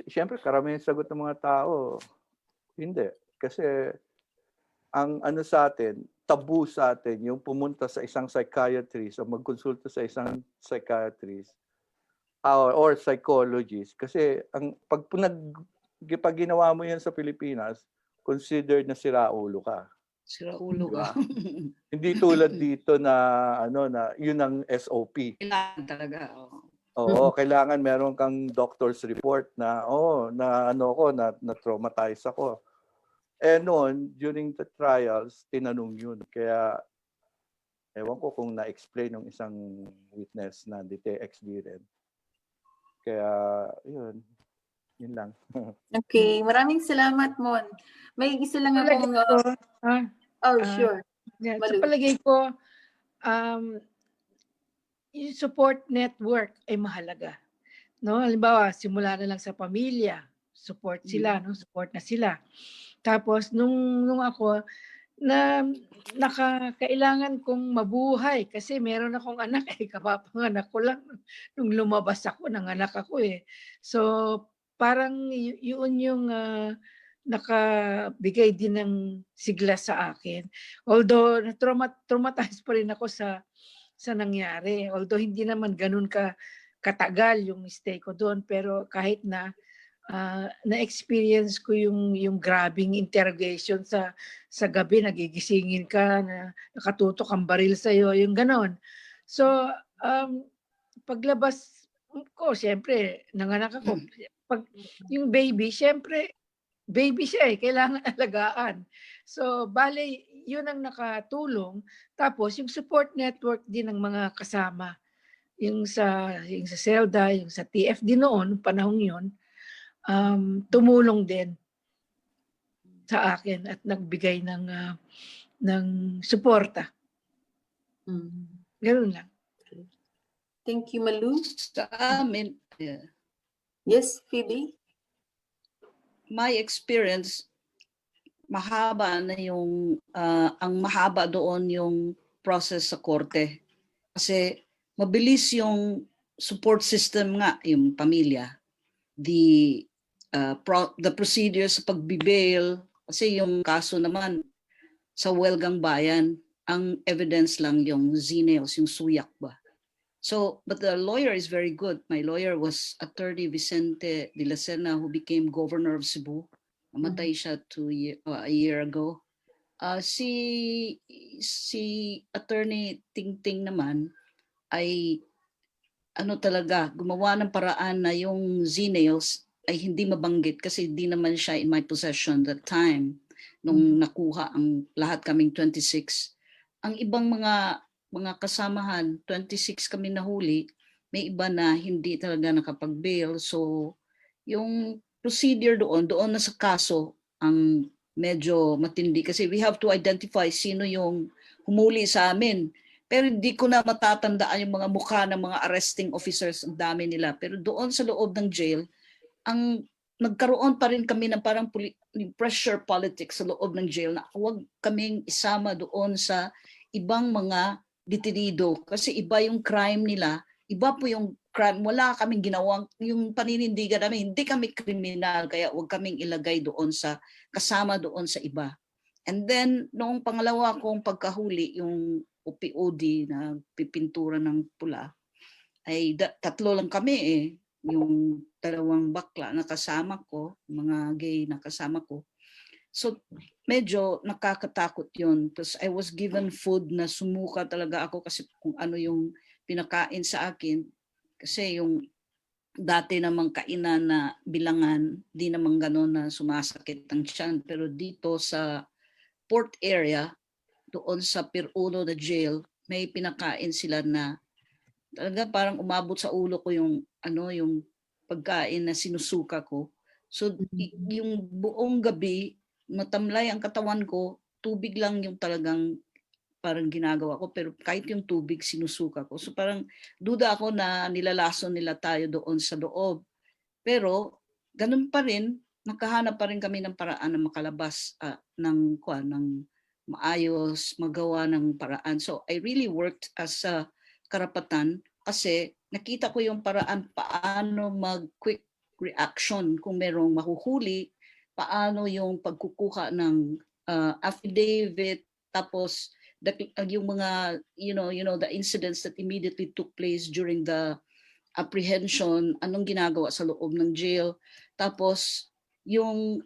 siyempre karamihan sagot ng mga tao, hindi. Kasi ang sa atin, tabu sa atin yung pumunta sa isang psychiatrist o magkonsulta sa isang psychiatrist or psychologist. Kasi pag ginawa mo yan sa Pilipinas, considered na siraulo ka. Siraulo Di ka. ba? Hindi tulad dito na na yun ang SOP. Kailangan talaga. Oo, kailangan meron kang doctor's report na na traumatize ako. Noon, during the trials, tinanong yun. Kaya ewan ko kung na-explain ng isang witness na XD rin. Kaya yun lang. Okay, maraming salamat, Mon. May isa lang akong... sure. Sa Malu. palagay ko, yung support network ay mahalaga. No? Halimbawa, simula na lang sa pamilya, support sila, no? Support na sila. Tapos nung ako na kailangan kong mabuhay kasi meron akong anak kapapanganak ko lang nung lumabas ako, nanganak ako eh. So parang yun yung nakabigay din ng sigla sa akin. Although traumatized pa rin ako sa nangyari. Although hindi naman ganun katagal yung stay ko doon, pero kahit na-experience ko yung grabing interrogation sa gabi, nagigisingin ka, na nakatutok ang baril sa'yo, yung ganon. So, paglabas ko, siyempre, nanganak ako. Yung baby, siyempre, baby siya kailangan alagaan. So, bale, yun ang nakatulong. Tapos, yung support network din ng mga kasama. Yung sa SELDA, yung sa TFD noon, panahong yun, tumulong din sa akin at nagbigay ng suporta. Ganun lang. Thank you, Malu. Sa amin, Yes, Phoebe? My experience, mahaba na ang mahaba doon yung process sa korte. Kasi mabilis yung support system nga, yung pamilya. The procedure sa pagbibail, kasi yung kaso naman sa Welgang Bayan, ang evidence lang yung Zineos, yung suyak ba. So, but the lawyer is very good. My lawyer was Attorney Vicente de la Serna, who became governor of Cebu. Namatay siya a year ago. Si Attorney Tingting naman ay talaga, gumawa ng paraan na yung Zineos ay hindi mabanggit kasi hindi naman siya in my possession that time nung nakuha ang lahat kaming 26. Ang ibang mga kasamahan, 26 kami nahuli, may iba na hindi talaga nakapag-bail. So yung procedure doon na sa kaso ang medyo matindi kasi we have to identify sino yung humuli sa amin. Pero hindi ko na matatandaan yung mga mukha ng mga arresting officers, ang dami nila. Pero doon sa loob ng jail, nagkaroon pa rin kami ng parang pressure politics sa loob ng jail na huwag kaming isama doon sa ibang mga detenido kasi iba yung crime nila, iba po yung crime, wala kaming ginawang, yung paninindigan namin, hindi kami kriminal, kaya huwag kaming ilagay doon kasama doon sa iba. And then, noong pangalawa kong pagkahuli, yung OPOD na pipintura ng pula, ay tatlo lang kami yung dalawang bakla na kasama ko, mga gay na kasama ko. So medyo nakakatakot yun. Tapos I was given food na sumuka talaga ako kasi kung ano yung pinakain sa akin. Kasi yung dati namang kainan na bilangan, di naman gano'n na sumasakit ang tiyan. Pero dito sa port area, doon sa Piruno na jail, may pinakain sila na talaga parang umabot sa ulo ko yung pagkain na sinusuka ko. So yung buong gabi, matamlay ang katawan ko, tubig lang yung talagang parang ginagawa ko, pero kahit yung tubig sinusuka ko. So parang duda ako na nilalason nila tayo doon sa loob. Pero ganun pa rin, nakahanap pa rin kami ng paraan na makalabas ng maayos, magawa ng paraan. So I really worked as a karapatan kasi nakita ko yung paraan paano mag-quick reaction kung merong mahuhuli, paano yung pagkukuha ng affidavit, tapos yung mga the incidents that immediately took place during the apprehension, anong ginagawa sa loob ng jail, tapos yung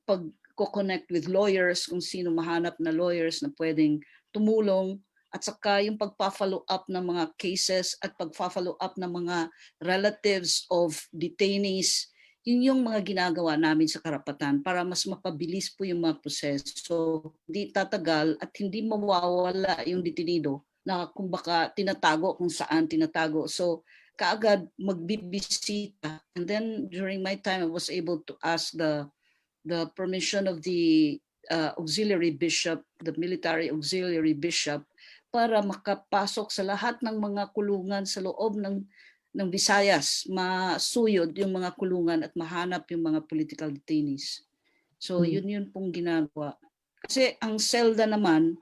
pag-connect with lawyers, kung sino mahanap na lawyers na pwedeng tumulong, at saka yung pagpa-follow up ng mga cases at pagpa-follow up ng mga relatives of detainees, yun yung mga ginagawa namin sa karapatan para mas mapabilis po yung mga proseso. Hindi tatagal at hindi mawawala yung detenido na kung baka tinatago kung saan tinatago. So kaagad magbibisita. And then during my time, I was able to ask the permission of the auxiliary bishop, the military auxiliary bishop, para makapasok sa lahat ng mga kulungan sa loob ng Visayas, masuyod yung mga kulungan at mahanap yung mga political detainees. So yun pong ginagawa. Kasi ang SELDA naman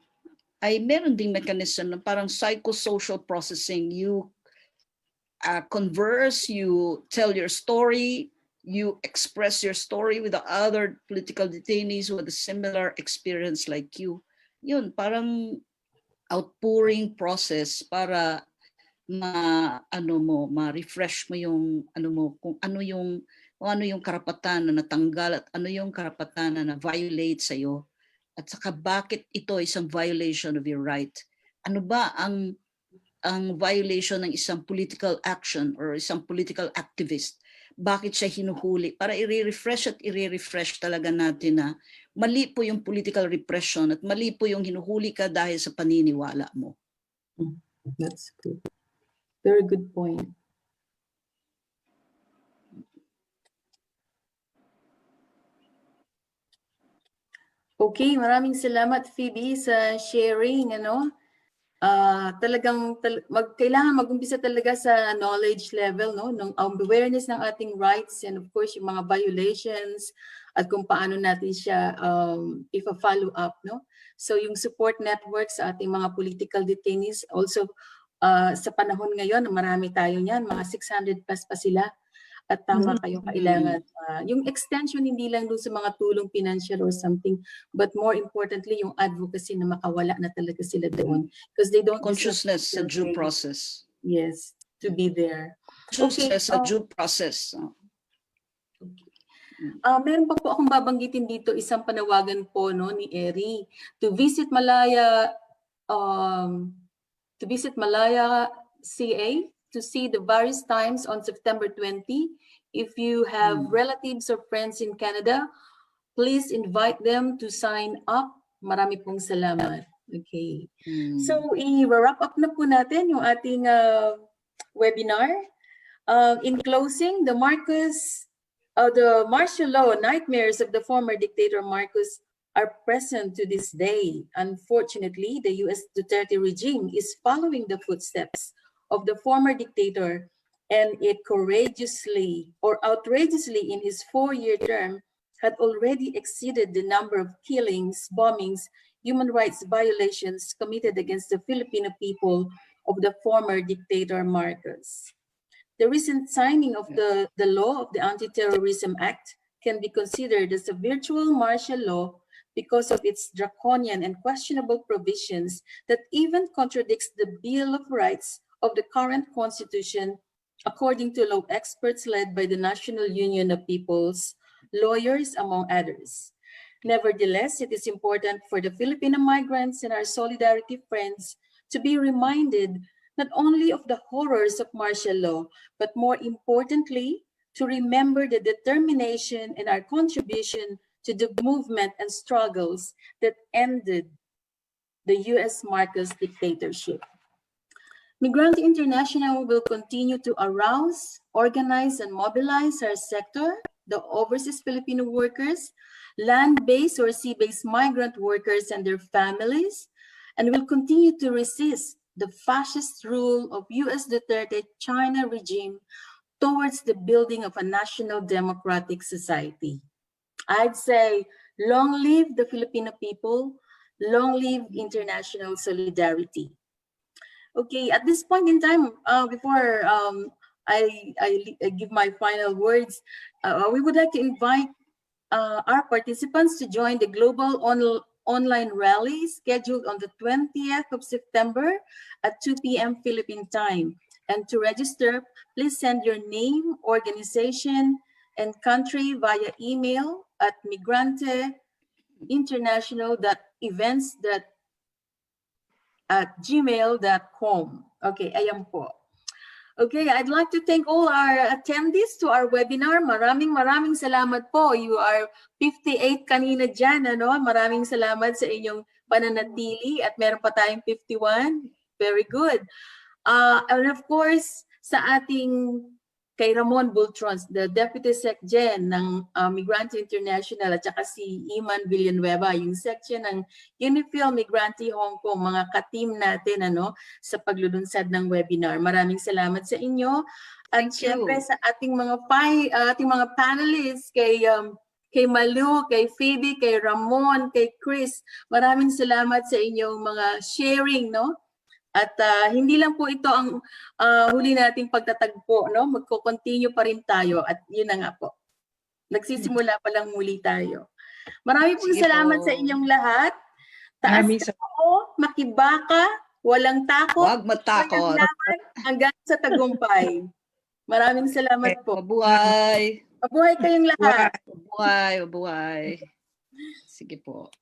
ay meron ding mechanism na parang psychosocial processing. You converse, you tell your story, you express your story with the other political detainees with a similar experience like you. Yun, parang outpouring process para ma-refresh mo yung kung ano yung karapatan na natanggal at ano yung karapatan na na-violate sa iyo, at saka bakit ito isang violation of your right. Ano ba ang violation ng isang political action or isang political activist? Bakit siya hinuhuli? Para i-refresh talaga natin na mali po yung political repression at mali po yung hinuhuli ka dahil sa paniniwala mo. That's good. Very good point. Okay, maraming salamat Phoebe sa sharing, kailangan mag-umpisa talaga sa knowledge level, no, ng awareness ng ating rights and of course yung mga violations at kung paano natin siya ipa-follow up, no. So yung support network sa ating mga political detainees also sa panahon ngayon, marami tayo niyan, mga 600 plus pa sila. At tama kayo, kailangan yung extension hindi lang doon sa mga tulong financial or something, but more importantly yung advocacy na makawala na talaga sila doon because they don't consciousness sa due process. Yes, to be there. Consciousness sa due process. Meron pa po akong babanggitin dito, isang panawagan po, no, ni Eri to visit Malaya CA to see the various times on September 20. If you have relatives or friends in Canada, please invite them to sign up. Marami pong salamat. Okay. So, i-wrap up na po natin yung ating webinar. In closing, the martial law nightmares of the former dictator Marcos are present to this day. Unfortunately, the U.S. Duterte regime is following the footsteps of the former dictator, and it courageously or outrageously in his 4-year term had already exceeded the number of killings, bombings, human rights violations committed against the Filipino people of the former dictator Marcos. The recent signing of the law of the Anti-Terrorism Act can be considered as a virtual martial law because of its draconian and questionable provisions that even contradicts the Bill of Rights of the current constitution, according to law experts led by the National Union of People's Lawyers, among others. Nevertheless, it is important for the Filipino migrants and our solidarity friends to be reminded not only of the horrors of martial law, but more importantly, to remember the determination and our contribution to the movement and struggles that ended the U.S. Marcos dictatorship. Migrante International will continue to arouse, organize, and mobilize our sector, the overseas Filipino workers, land-based or sea-based migrant workers and their families, and will continue to resist the fascist rule of U.S. Duterte China regime towards the building of a national democratic society. I'd say, long live the Filipino people, long live international solidarity. Okay, at this point in time, before I give my final words, we would like to invite our participants to join the global online rally scheduled on the 20th of September at 2 p.m. Philippine time. And to register, please send your name, organization, and country via email at migranteinternational.events@gmail.com. Okay, ayan po. Okay, I'd like to thank all our attendees to our webinar. Maraming salamat po. You are 58 kanina dyan, ano? Maraming salamat sa inyong pananatili at meron pa tayong 51. Very good. And of course, sa ating kay Ramon Bultrons, the Deputy Sec-Gen ng Migrante International at saka si Iman Villanueva, yung section ng Unifil Migrante Hong Kong, mga ka-team natin ano, sa paglulunsad ng webinar. Maraming salamat sa inyo. At syempre sa ating mga panelists, kay Malu, kay Phoebe, kay Ramon, kay Chris, maraming salamat sa inyong mga sharing, no? At hindi lang po ito ang huli nating pagtatagpo, no? Magko-continue pa rin tayo at yun na nga po. Nagsisimula pa lang muli tayo. Maraming pong salamat sa inyong lahat. Taas na po, makibaka, walang takot. Huwag matakot. Hanggang sa tagumpay. Maraming salamat po. Mabuhay. Mabuhay kayong lahat. Mabuhay. Sige po.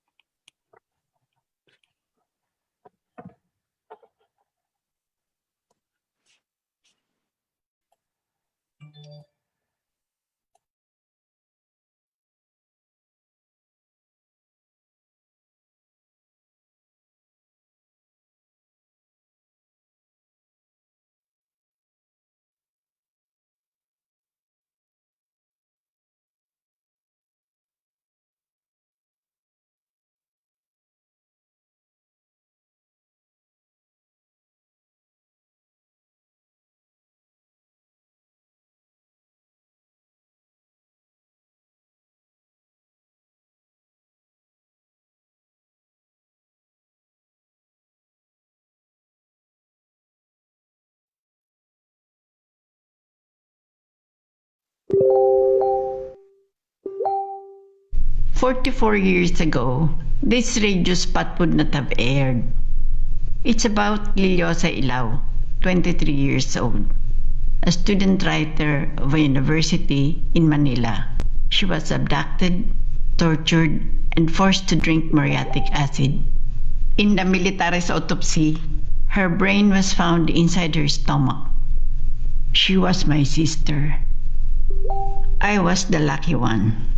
"44 years ago, this radio spot would not have aired. It's about Liliosa Ilao, 23 years old, a student writer of a university in Manila. She was abducted, tortured, and forced to drink muriatic acid. In the military's autopsy, her brain was found inside her stomach. She was my sister. I was the lucky one.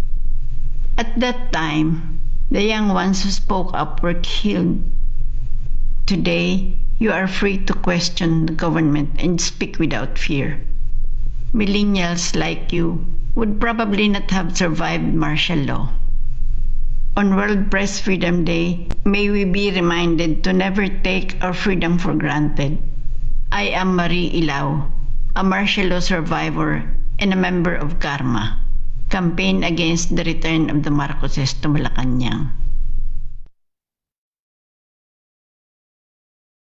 At that time, the young ones who spoke up were killed. Today, you are free to question the government and speak without fear. Millennials like you would probably not have survived martial law. On World Press Freedom Day, may we be reminded to never take our freedom for granted. I am Marie Ilao, a martial law survivor and a member of Karma. Campaign against the return of the Marcoses to Malacanang.